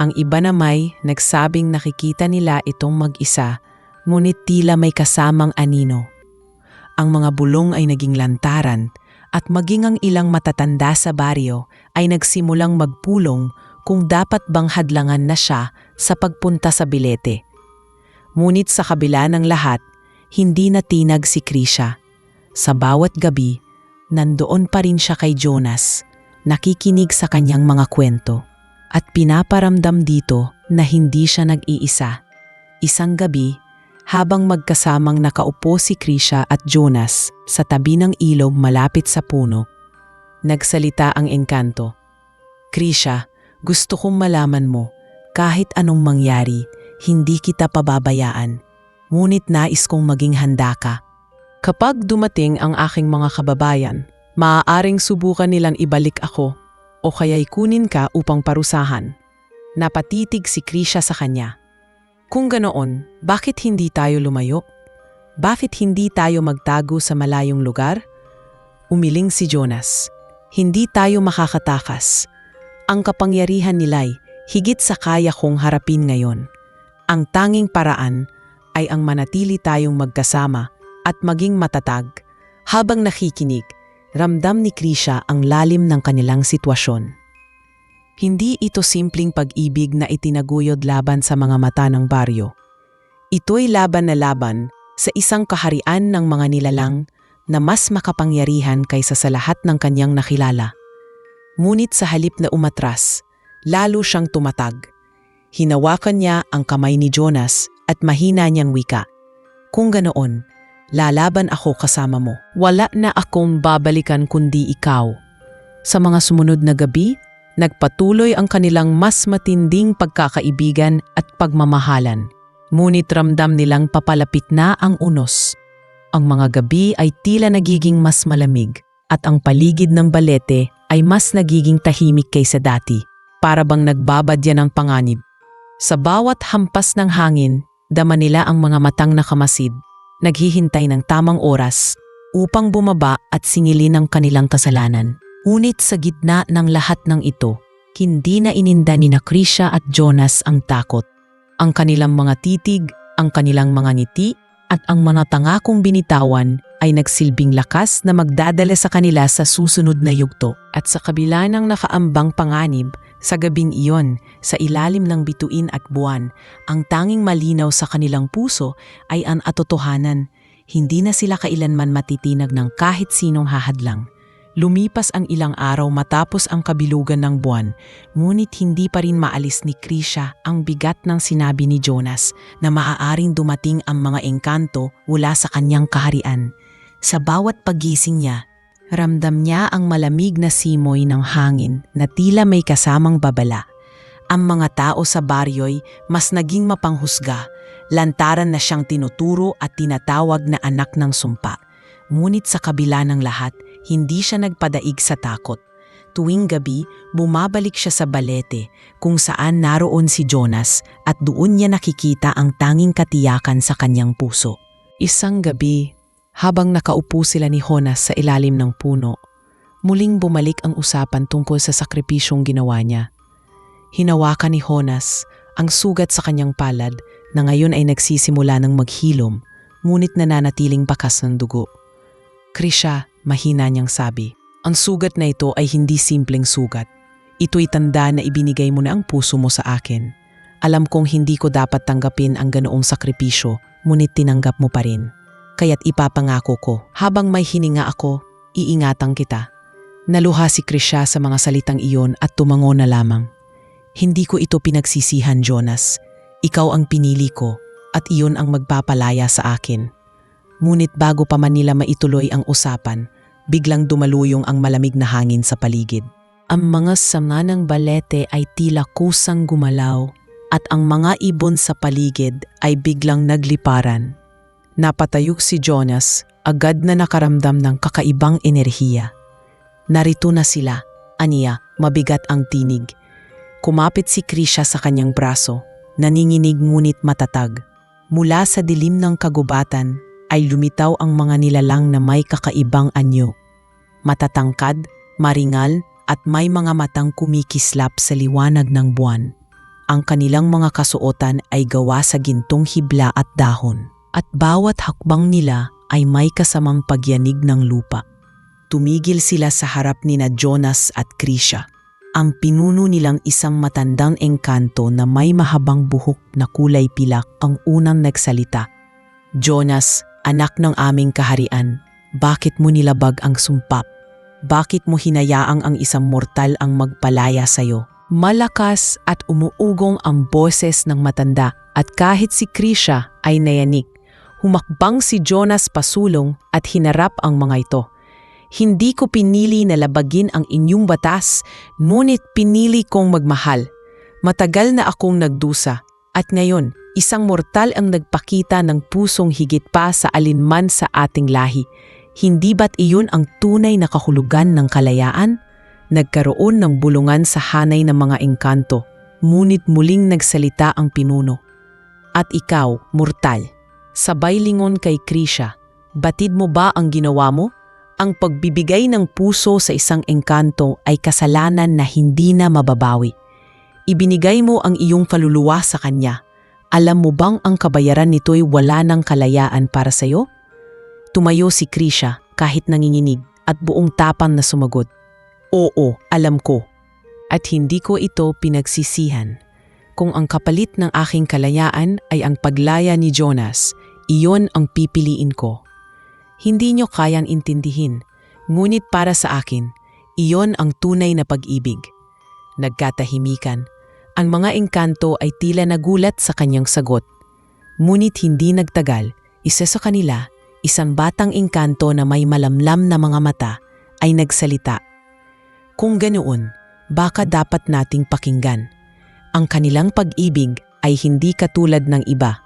Ang iba na may nagsabing nakikita nila itong mag-isa, ngunit tila may kasamang anino. Ang mga bulong ay naging lantaran at maging ang ilang matatanda sa baryo ay nagsimulang magpulong kung dapat bang hadlangan na siya sa pagpunta sa bilete. Ngunit sa kabila ng lahat, hindi natinag si Krisha. Sa bawat gabi, nandoon pa rin siya kay Jonas, nakikinig sa kanyang mga kwento, at pinaparamdam dito na hindi siya nag-iisa. Isang gabi, habang magkasamang nakaupo si Krisha at Jonas sa tabi ng ilog malapit sa puno, nagsalita ang engkanto. Krisha, gusto kong malaman mo, kahit anong mangyari, hindi kita pababayaan. Ngunit nais kong maging handa ka. Kapag dumating ang aking mga kababayan, maaaring subukan nilang ibalik ako o kaya'y kunin ka upang parusahan. Napatitig si Krisha sa kanya. Kung ganoon, bakit hindi tayo lumayo? Bakit hindi tayo magtago sa malayong lugar? Umiling si Jonas. Hindi tayo makakatakas. Ang kapangyarihan nila'y higit sa kaya kong harapin ngayon. Ang tanging paraan ay ang manatili tayong magkasama at maging matatag. Habang nakikinig, ramdam ni Krisha ang lalim ng kanilang sitwasyon. Hindi ito simpleng pag-ibig na itinaguyod laban sa mga mata ng baryo. Ito'y laban na laban sa isang kaharian ng mga nilalang na mas makapangyarihan kaysa sa lahat ng kanyang nakilala. Ngunit sa halip na umatras, lalo siyang tumatag. Hinawakan niya ang kamay ni Jonas at mahina niyang wika. Kung ganoon, lalaban ako kasama mo. Wala na akong babalikan kundi ikaw. Sa mga sumunod na gabi, nagpatuloy ang kanilang mas matinding pagkakaibigan at pagmamahalan. Ngunit ramdam nilang papalapit na ang unos. Ang mga gabi ay tila nagiging mas malamig at ang paligid ng balete ay mas nagiging tahimik kaysa dati, para bang nagbabadya ng panganib. Sa bawat hampas ng hangin, dama nila ang mga matang nakamasid, naghihintay ng tamang oras upang bumaba at singilin ang kanilang kasalanan. Ngunit sa gitna ng lahat ng ito, hindi na ininda ni Krisha at Jonas ang takot. Ang kanilang mga titig, ang kanilang mga ngiti, at ang mga tangakong binitawan ay nagsilbing lakas na magdadala sa kanila sa susunod na yugto. At sa kabila ng nakaambang panganib, sa gabing iyon, sa ilalim ng bituin at buwan, ang tanging malinaw sa kanilang puso ay ang atotohanan. Hindi na sila kailanman matitinag ng kahit sinong hahadlang. Lumipas ang ilang araw matapos ang kabilugan ng buwan, ngunit hindi pa rin maalis ni Krisha ang bigat ng sinabi ni Jonas na maaaring dumating ang mga engkanto mula sa kanyang kaharian. Sa bawat paggising niya, ramdam niya ang malamig na simoy ng hangin na tila may kasamang babala. Ang mga tao sa baryo'y mas naging mapanghusga, lantaran na siyang tinuturo at tinatawag na anak ng sumpa. Ngunit sa kabila ng lahat, hindi siya nagpadaig sa takot. Tuwing gabi, bumabalik siya sa balete kung saan naroon si Jonas at doon niya nakikita ang tanging katiyakan sa kanyang puso. Isang gabi, habang nakaupo sila ni Jonas sa ilalim ng puno, muling bumalik ang usapan tungkol sa sakripisyong ginawa niya. Hinawakan ni Jonas ang sugat sa kanyang palad na ngayon ay nagsisimula ng maghilom, ngunit nananatiling bakas ng dugo. Krisha, mahina niyang sabi, ang sugat na ito ay hindi simpleng sugat. Ito'y tanda na ibinigay mo na ang puso mo sa akin. Alam kong hindi ko dapat tanggapin ang ganoong sakripisyo, ngunit tinanggap mo pa rin. Kaya't ipapangako ko, habang may hininga ako, iingatan kita. Naluha si Krisha sa mga salitang iyon at tumango na lamang. Hindi ko ito pinagsisihan, Jonas. Ikaw ang pinili ko at iyon ang magpapalaya sa akin. Ngunit bago pa man nila maituloy ang usapan, biglang dumaluyong ang malamig na hangin sa paligid. Ang mga sanga ng balete ay tila kusang gumalaw at ang mga ibon sa paligid ay biglang nagliparan. Napatayog si Jonas, agad na nakaramdam ng kakaibang enerhiya. Narito na sila, aniya, mabigat ang tinig. Kumapit si Krisha sa kanyang braso, naninginig ngunit matatag. Mula sa dilim ng kagubatan ay lumitaw ang mga nilalang na may kakaibang anyo. Matatangkad, maringal at may mga matang kumikislap sa liwanag ng buwan. Ang kanilang mga kasuotan ay gawa sa gintong hibla at dahon. At bawat hakbang nila ay may kasamang pagyanig ng lupa. Tumigil sila sa harap nina Jonas at Krisha. Ang pinuno nilang isang matandang engkanto na may mahabang buhok na kulay pilak ang unang nagsalita. Jonas, anak ng aming kaharian, bakit mo nilabag ang sumpap? Bakit mo hinayaang ang isang mortal ang magpalaya sa'yo? Malakas at umuugong ang boses ng matanda at kahit si Krisha ay nayanig. Humakbang si Jonas pasulong at hinarap ang mga ito. Hindi ko pinili na labagin ang inyong batas, ngunit pinili kong magmahal. Matagal na akong nagdusa at ngayon isang mortal ang nagpakita ng pusong higit pa sa alinman sa ating lahi. Hindi ba't iyon ang tunay na kahulugan ng kalayaan? Nagkaroon ng bulungan sa hanay ng mga engkanto, ngunit muling nagsalita ang pinuno. At ikaw, mortal, sabay lingon kay Krisha, batid mo ba ang ginawa mo? Ang pagbibigay ng puso sa isang engkanto ay kasalanan na hindi na mababawi. Ibinigay mo ang iyong kaluluwa sa kanya. Alam mo bang ang kabayaran nito'y wala ng kalayaan para sa'yo? Tumayo si Krisha kahit nanginginig at buong tapang na sumagot. Oo, alam ko. At hindi ko ito pinagsisihan. Kung ang kapalit ng aking kalayaan ay ang paglaya ni Jonas, iyon ang pipiliin ko. Hindi nyo kayang intindihin, ngunit para sa akin, iyon ang tunay na pag-ibig. Nagkatahimikan. Ang mga engkanto ay tila nagulat sa kanyang sagot. Ngunit hindi nagtagal, isa sa kanila, isang batang engkanto na may malamlam na mga mata, ay nagsalita. Kung ganoon, baka dapat nating pakinggan. Ang kanilang pag-ibig ay hindi katulad ng iba.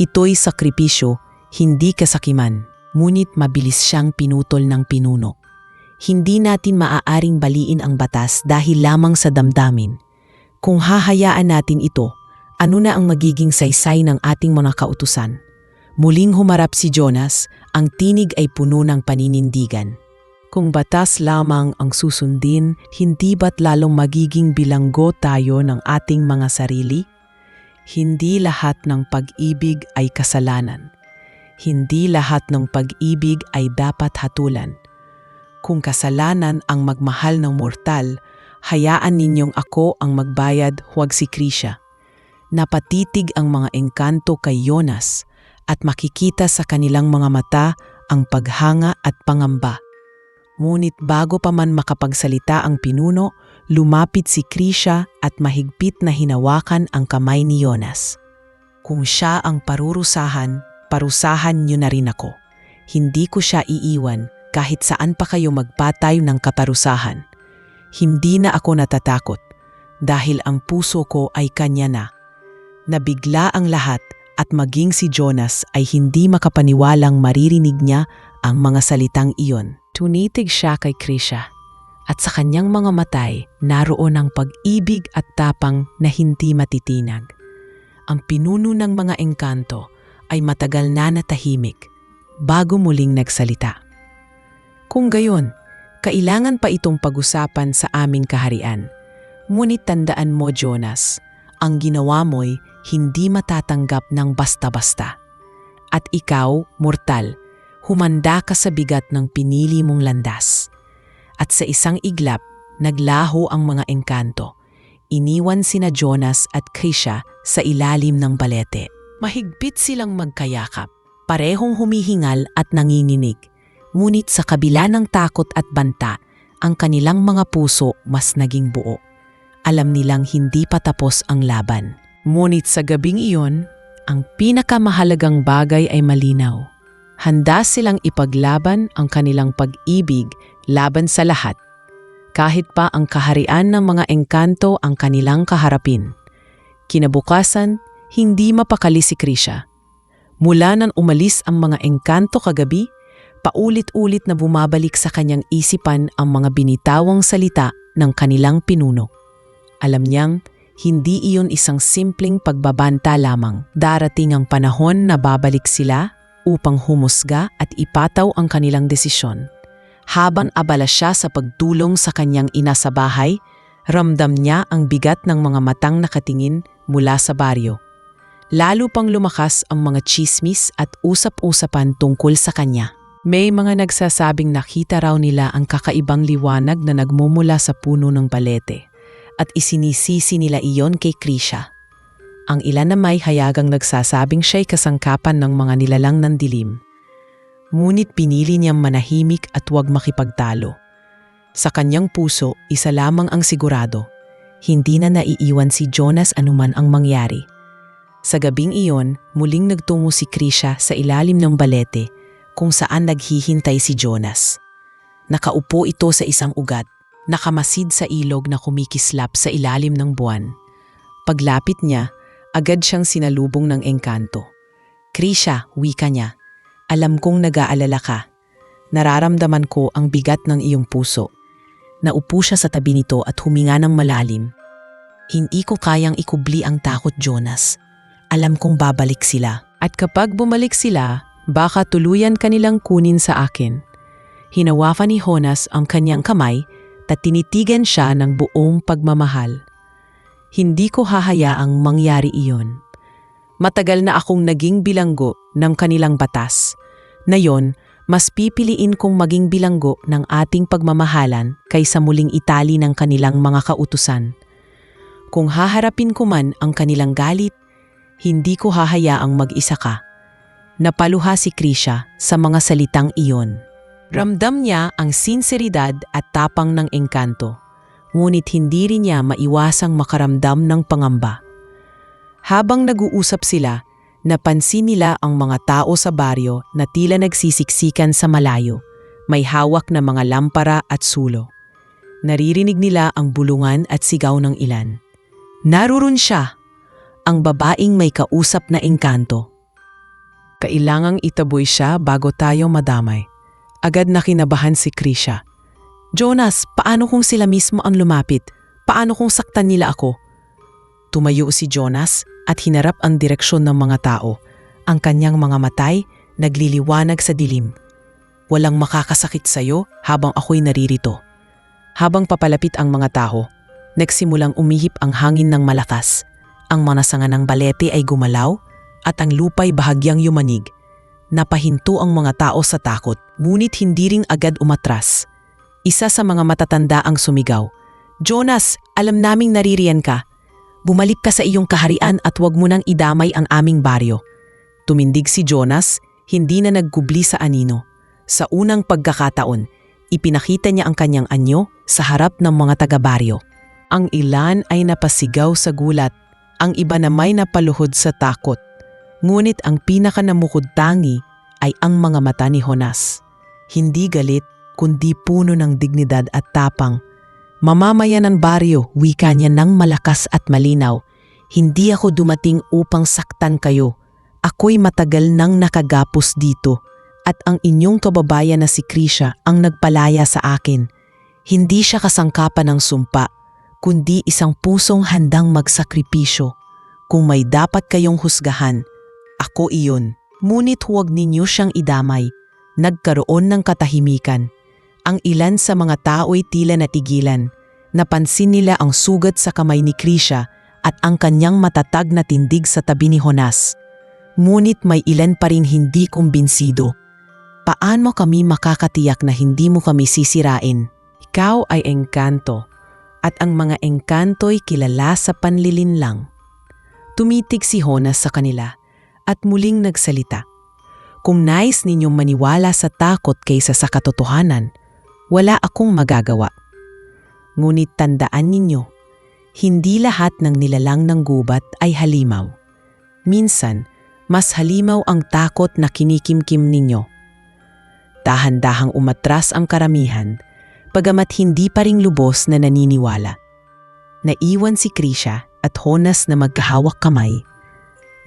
Ito'y sakripisyo, hindi kasakiman. Ngunit mabilis siyang pinutol ng pinuno. Hindi natin maaaring baliin ang batas dahil lamang sa damdamin. Kung hahayaan natin ito, ano na ang magiging saysay ng ating mga kautusan? Muling humarap si Jonas, ang tinig ay puno ng paninindigan. Kung batas lamang ang susundin, hindi ba't lalong magiging bilanggo tayo ng ating mga sarili? Hindi lahat ng pag-ibig ay kasalanan. Hindi lahat ng pag-ibig ay dapat hatulan. Kung kasalanan ang magmahal ng mortal, hayaan ninyong ako ang magbayad, huwag si Krisha. Napatitig ang mga engkanto kay Jonas at makikita sa kanilang mga mata ang paghanga at pangamba. Ngunit bago pa man makapagsalita ang pinuno, lumapit si Krisha at mahigpit na hinawakan ang kamay ni Jonas. Kung siya ang parurusahan, parusahan niyo na rin ako. Hindi ko siya iiwan kahit saan pa kayo magpatay ng kaparusahan. Hindi na ako natatakot dahil ang puso ko ay kanya na. Nabigla ang lahat at maging si Jonas ay hindi makapaniwalang maririnig niya ang mga salitang iyon. Tunitig siya kay Krisha at sa kanyang mga matay naroon ang pag-ibig at tapang na hindi matitinag. Ang pinuno ng mga engkanto ay matagal na natahimik bago muling nagsalita. Kung gayon, kailangan pa itong pag-usapan sa aming kaharian. Ngunit tandaan mo, Jonas, ang ginawa mo'y hindi matatanggap ng basta-basta. At ikaw, mortal, humanda ka sa bigat ng pinili mong landas. At sa isang iglap, naglaho ang mga engkanto. Iniwan sina Jonas at Krisha sa ilalim ng balete. Mahigpit silang magkayakap, parehong humihingal at nanginginig. Ngunit sa kabila ng takot at banta, ang kanilang mga puso mas naging buo. Alam nilang hindi pa tapos ang laban. Ngunit sa gabing iyon, ang pinakamahalagang bagay ay malinaw. Handa silang ipaglaban ang kanilang pag-ibig laban sa lahat. Kahit pa ang kaharian ng mga engkanto ang kanilang kaharapin. Kinabukasan, hindi mapakali si Krisha. Mula nang umalis ang mga engkanto kagabi, paulit-ulit na bumabalik sa kanyang isipan ang mga binitawang salita ng kanilang pinuno. Alam niyang, hindi iyon isang simpleng pagbabanta lamang. Darating ang panahon na babalik sila upang humusga at ipataw ang kanilang desisyon. Habang abala siya sa pagtulong sa kanyang ina sa bahay, ramdam niya ang bigat ng mga matang nakatingin mula sa baryo. Lalo pang lumakas ang mga tsismis at usap-usapan tungkol sa kanya. May mga nagsasabing nakita raw nila ang kakaibang liwanag na nagmumula sa puno ng balete at isinisisi nila iyon kay Krisha. Ang ilan na may hayagang nagsasabing siya'y kasangkapan ng mga nilalang ng dilim. Ngunit pinili niyang manahimik at huwag makipagtalo. Sa kanyang puso, isa lamang ang sigurado. Hindi na naiiwan si Jonas anuman ang mangyari. Sa gabing iyon, muling nagtungo si Krisha sa ilalim ng balete kung saan naghihintay si Jonas. Nakaupo ito sa isang ugat, nakamasid sa ilog na kumikislap sa ilalim ng buwan. Paglapit niya, agad siyang sinalubong ng engkanto. "Krisha," wika niya, "alam kong nag-aalala ka. Nararamdaman ko ang bigat ng iyong puso." Naupo siya sa tabi nito at huminga ng malalim. "Hindi ko kayang ikubli ang takot, Jonas. Alam kong babalik sila. At kapag bumalik sila, baka tuluyan kanilang kunin sa akin." Hinawakan ni Jonas ang kanyang kamay at tinitigan siya ng buong pagmamahal. "Hindi ko hahayaang mangyari iyon. Matagal na akong naging bilanggo ng kanilang batas. Ngayon, mas pipiliin kong maging bilanggo ng ating pagmamahalan kaysa muling itali ng kanilang mga kautusan. Kung haharapin ko man ang kanilang galit, hindi ko hahayaang mag-isa ka." Napaluha si Krisha sa mga salitang iyon. Ramdam niya ang sinseridad at tapang ng engkanto, ngunit hindi rin niya maiwasang makaramdam ng pangamba. Habang nag-uusap sila, napansin nila ang mga tao sa baryo na tila nagsisiksikan sa malayo, may hawak na mga lampara at sulo. Naririnig nila ang bulungan at sigaw ng ilan. Naroon siya, ang babaeng may kausap na engkanto. Kailangang itaboy siya bago tayo madamay. Agad na kinabahan si Krisha. "Jonas, paano kung sila mismo ang lumapit? Paano kung saktan nila ako?" Tumayo si Jonas at hinarap ang direksyon ng mga tao. Ang kanyang mga matay nagliliwanag sa dilim. "Walang makakasakit sa'yo habang ako'y naririto." Habang papalapit ang mga tao, nagsimulang umihip ang hangin ng malakas. Ang mga sanga ng balete ay gumalaw at ang lupa'y bahagyang yumanig. Napahinto ang mga tao sa takot, ngunit hindi ring agad umatras. Isa sa mga matatanda ang sumigaw, "Jonas, alam naming naririyan ka. Bumalik ka sa iyong kaharian at huwag mo nang idamay ang aming baryo." Tumindig si Jonas, hindi na naggubli sa anino. Sa unang pagkakataon, ipinakita niya ang kanyang anyo sa harap ng mga taga-baryo. Ang ilan ay napasigaw sa gulat, ang iba na may napaluhod sa takot. Ngunit ang pinakanamukod-tangi ay ang mga mata ni Jonas. Hindi galit, kundi puno ng dignidad at tapang. "Mamamayan ng baryo," wika niya ng malakas at malinaw. "Hindi ako dumating upang saktan kayo. Ako'y matagal nang nakagapos dito. At ang inyong kababayan na si Krisha ang nagpalaya sa akin. Hindi siya kasangkapan ng sumpa, kundi isang pusong handang magsakripisyo. Kung may dapat kayong husgahan, ako iyon. Ngunit huwag ninyo siyang idamay." Nagkaroon ng katahimikan. Ang ilan sa mga tao'y tila natigilan. Napansin nila ang sugat sa kamay ni Krisha at ang kanyang matatag na tindig sa tabi ni Jonas. Ngunit may ilan pa rin hindi kumbinsido. "Paano kami makakatiyak na hindi mo kami sisirain? Ikaw ay engkanto, at ang mga engkanto'y kilala sa panlilinlang." Tumitig si Jonas sa kanila at muling nagsalita. "Kung nais ninyong maniwala sa takot kaysa sa katotohanan, wala akong magagawa. Ngunit tandaan ninyo, hindi lahat ng nilalang ng gubat ay halimaw. Minsan, mas halimaw ang takot na kinikimkim ninyo. Dahan-dahang umatras ang karamihan, bagamat hindi pa ring lubos na naniniwala. Naiwan si Krisha at Jonas na magkahawak kamay.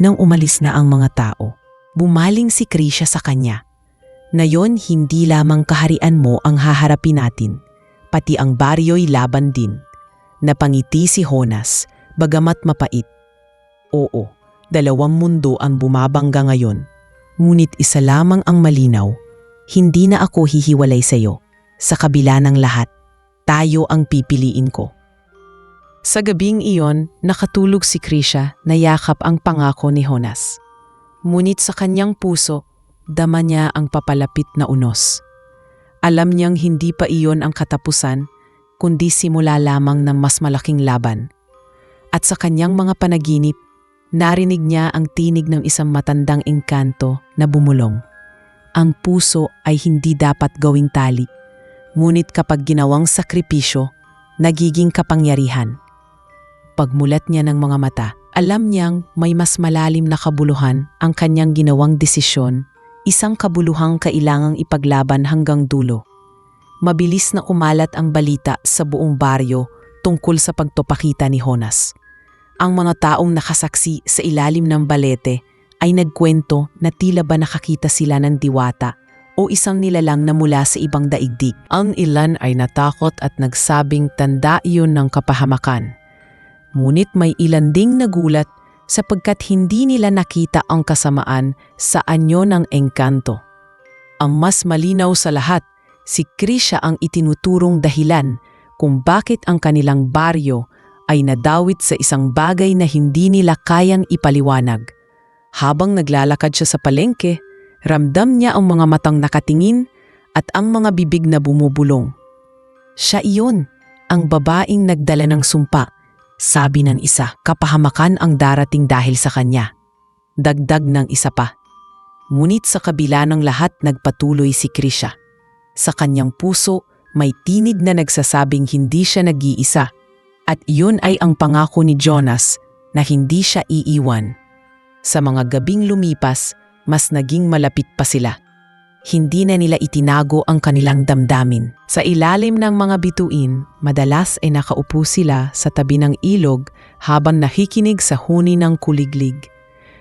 Nang umalis na ang mga tao, bumaling si Krisha sa kanya. Ngayon, hindi lamang kaharian mo ang haharapin natin, pati ang baryo'y laban din. Napangiti si Jonas, bagamat mapait. Oo, dalawang mundo ang bumabangga ngayon. Ngunit isa lamang ang malinaw, hindi na ako hihiwalay sa iyo. Sa kabila ng lahat, tayo ang pipiliin ko. Sa gabing iyon, nakatulog si Krisha na yakap ang pangako ni Jonas. Ngunit sa kanyang puso, dama niya ang papalapit na unos. Alam niyang hindi pa iyon ang katapusan, kundi simula lamang ng mas malaking laban. At sa kanyang mga panaginip, narinig niya ang tinig ng isang matandang engkanto na bumulong. Ang puso ay hindi dapat gawing tali, ngunit kapag ginawang sakripisyo, nagiging kapangyarihan. Pagmulat niya ng mga mata, alam niyang may mas malalim na kabuluhan ang kanyang ginawang desisyon, isang kabuluhang kailangang ipaglaban hanggang dulo. Mabilis na kumalat ang balita sa buong baryo tungkol sa pagtupakita ni Jonas. Ang mga taong nakasaksi sa ilalim ng balete ay nagkwento na tila ba nakakita sila ng diwata o isang nilalang na mula sa ibang daigdig. Ang ilan ay natakot at nagsabing tanda iyon ng kapahamakan. Ngunit may ilan ding nagulat sapagkat hindi nila nakita ang kasamaan sa anyo ng engkanto. Ang mas malinaw sa lahat, si Krisha ang itinuturong dahilan kung bakit ang kanilang baryo ay nadawit sa isang bagay na hindi nila kayang ipaliwanag. Habang naglalakad siya sa palengke, ramdam niya ang mga matang nakatingin at ang mga bibig na bumubulong. Siya iyon, ang babaeng nagdala ng sumpa. Sabi ng isa, kapahamakan ang darating dahil sa kanya. Dagdag ng isa pa. Ngunit sa kabila ng lahat nagpatuloy si Krisha. Sa kanyang puso, may tinig na nagsasabing hindi siya nag-iisa. At iyon ay ang pangako ni Jonas na hindi siya iiwan. Sa mga gabing lumipas, mas naging malapit pa sila. Hindi na nila itinago ang kanilang damdamin. Sa ilalim ng mga bituin, madalas ay nakaupo sila sa tabi ng ilog habang nakikinig sa huni ng kuliglig.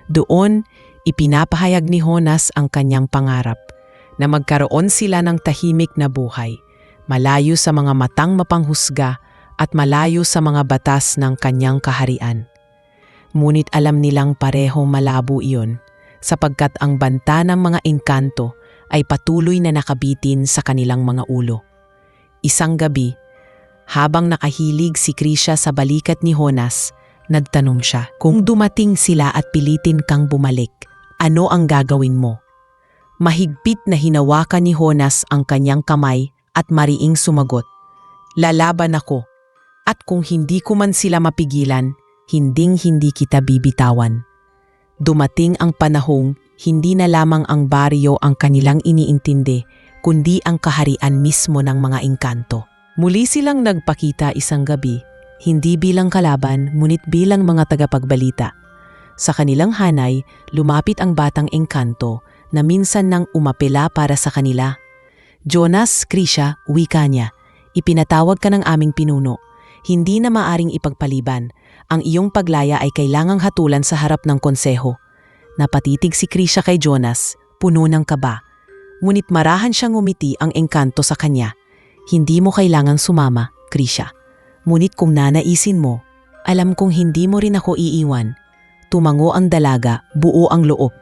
Doon, ipinapahayag ni Jonas ang kanyang pangarap na magkaroon sila ng tahimik na buhay, malayo sa mga matang mapanghusga at malayo sa mga batas ng kanyang kaharian. Ngunit alam nilang pareho malabo iyon sapagkat ang banta ng mga engkanto ay patuloy na nakabitin sa kanilang mga ulo. Isang gabi, habang nakahilig si Krisha sa balikat ni Jonas, nagtanong siya, kung dumating sila at pilitin kang bumalik, ano ang gagawin mo? Mahigpit na hinawakan ni Jonas ang kanyang kamay at mariing sumagot, lalaban ako, at kung hindi ko man sila mapigilan, hinding-hindi kita bibitawan. Dumating ang panahong hindi na lamang ang baryo ang kanilang iniintindi, kundi ang kaharian mismo ng mga engkanto. Muli silang nagpakita isang gabi, hindi bilang kalaban, ngunit bilang mga tagapagbalita. Sa kanilang hanay, lumapit ang batang engkanto na minsan nang umapela para sa kanila. Jonas, Krisha, wika niya, ipinatawag ka ng aming pinuno. Hindi na maaring ipagpaliban. Ang iyong paglaya ay kailangang hatulan sa harap ng konseho. Napatitig si Krisha kay Jonas, puno ng kaba. Ngunit marahan siyang ngumiti ang engkanto sa kanya. Hindi mo kailangang sumama, Krisha. Ngunit kung nanaisin mo, alam kong hindi mo rin ako iiwan. Tumango ang dalaga, buo ang loob.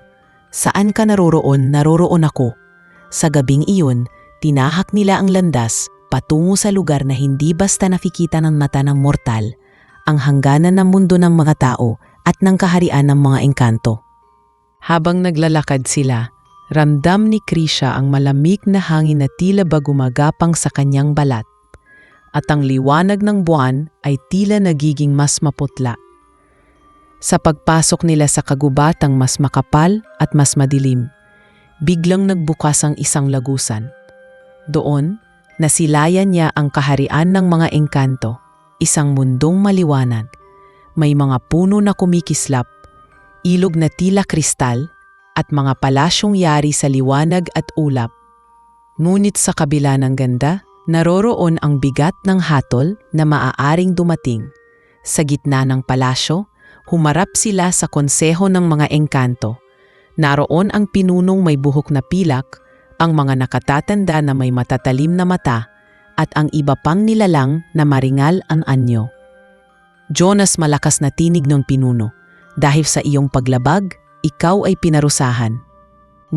Saan ka naroroon ako. Sa gabing iyon, tinahak nila ang landas patungo sa lugar na hindi basta nakikita ng mata ng mortal, ang hangganan ng mundo ng mga tao at ng kaharian ng mga engkanto. Habang naglalakad sila, ramdam ni Krisha ang malamig na hangin na tila ba gumagapang sa kanyang balat. At ang liwanag ng buwan ay tila nagiging mas maputla. Sa pagpasok nila sa kagubatang mas makapal at mas madilim, biglang nagbukas ang isang lagusan. Doon, nasilayan niya ang kaharian ng mga engkanto, isang mundong maliwanag. May mga puno na kumikislap, ilog na tila kristal, at mga palasyong yari sa liwanag at ulap. Ngunit sa kabila ng ganda, naroroon ang bigat ng hatol na maaaring dumating. Sa gitna ng palasyo, humarap sila sa konseho ng mga engkanto. Naroon ang pinunong may buhok na pilak, ang mga nakatatanda na may matatalim na mata, at ang iba pang nilalang na maringal ang anyo. Jonas, malakas na tinig ng pinuno. Dahil sa iyong paglabag, ikaw ay pinarusahan.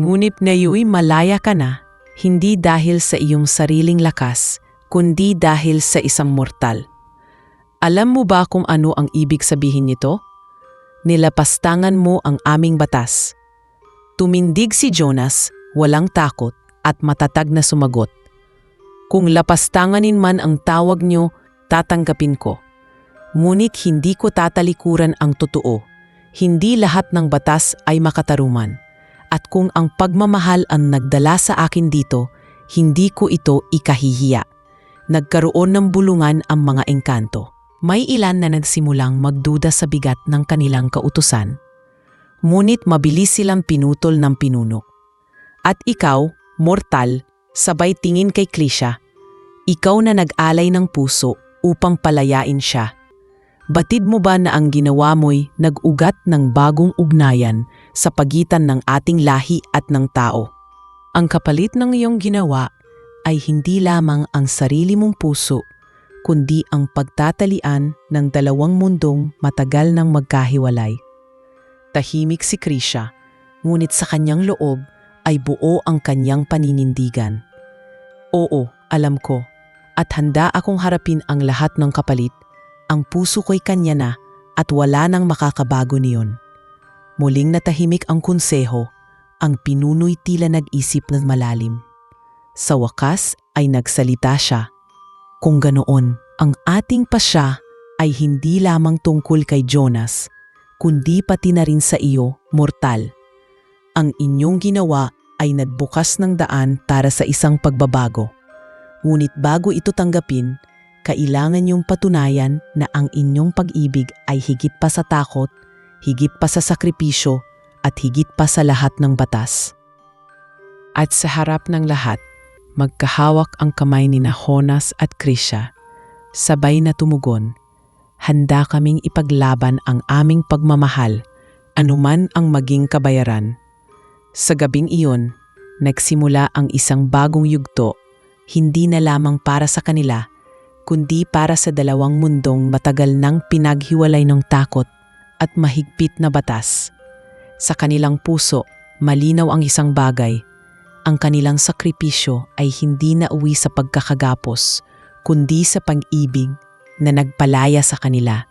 Ngunit ngayon malaya ka na, hindi dahil sa iyong sariling lakas, kundi dahil sa isang mortal. Alam mo ba kung ano ang ibig sabihin nito? Nilapastangan mo ang aming batas. Tumindig si Jonas, walang takot at matatag na sumagot. Kung lapastanganin man ang tawag niyo, tatanggapin ko. Ngunit hindi ko tatalikuran ang totoo. Hindi lahat ng batas ay makataruman. At kung ang pagmamahal ang nagdala sa akin dito, hindi ko ito ikahihiya. Nagkaroon ng bulungan ang mga engkanto. May ilan na nagsimulang magduda sa bigat ng kanilang kautusan. Ngunit mabilis silang pinutol ng pinuno. At ikaw, mortal, sabay tingin kay Krisha, ikaw na nag-alay ng puso upang palayain siya. Batid mo ba na ang ginawa mo'y nag-ugat ng bagong ugnayan sa pagitan ng ating lahi at ng tao? Ang kapalit ng iyong ginawa ay hindi lamang ang sarili mong puso, kundi ang pagtatalian ng dalawang mundong matagal nang magkahiwalay. Tahimik si Krisha, ngunit sa kanyang loob ay buo ang kanyang paninindigan. Oo, alam ko, at handa akong harapin ang lahat ng kapalit. Ang puso ko'y kanya na at wala nang makakabago niyon. Muling natahimik ang konseho, ang pinuno'y tila nag-isip ng malalim. Sa wakas ay nagsalita siya. Kung ganoon, ang ating pasya ay hindi lamang tungkol kay Jonas, kundi pati na rin sa iyo, mortal. Ang inyong ginawa ay nagbukas ng daan para sa isang pagbabago. Ngunit bago ito tanggapin, kailangan niyong patunayan na ang inyong pag-ibig ay higit pa sa takot, higit pa sa sakripisyo, at higit pa sa lahat ng batas. At sa harap ng lahat, magkahawak ang kamay ni Jonas at Krisha. Sabay na tumugon, handa kaming ipaglaban ang aming pagmamahal, anuman ang maging kabayaran. Sa gabing iyon, nagsimula ang isang bagong yugto, hindi na lamang para sa kanila, kundi para sa dalawang mundong matagal nang pinaghiwalay ng takot at mahigpit na batas. Sa kanilang puso, malinaw ang isang bagay. Ang kanilang sakripisyo ay hindi nauwi sa pagkakagapos, kundi sa pag-ibig na nagpalaya sa kanila.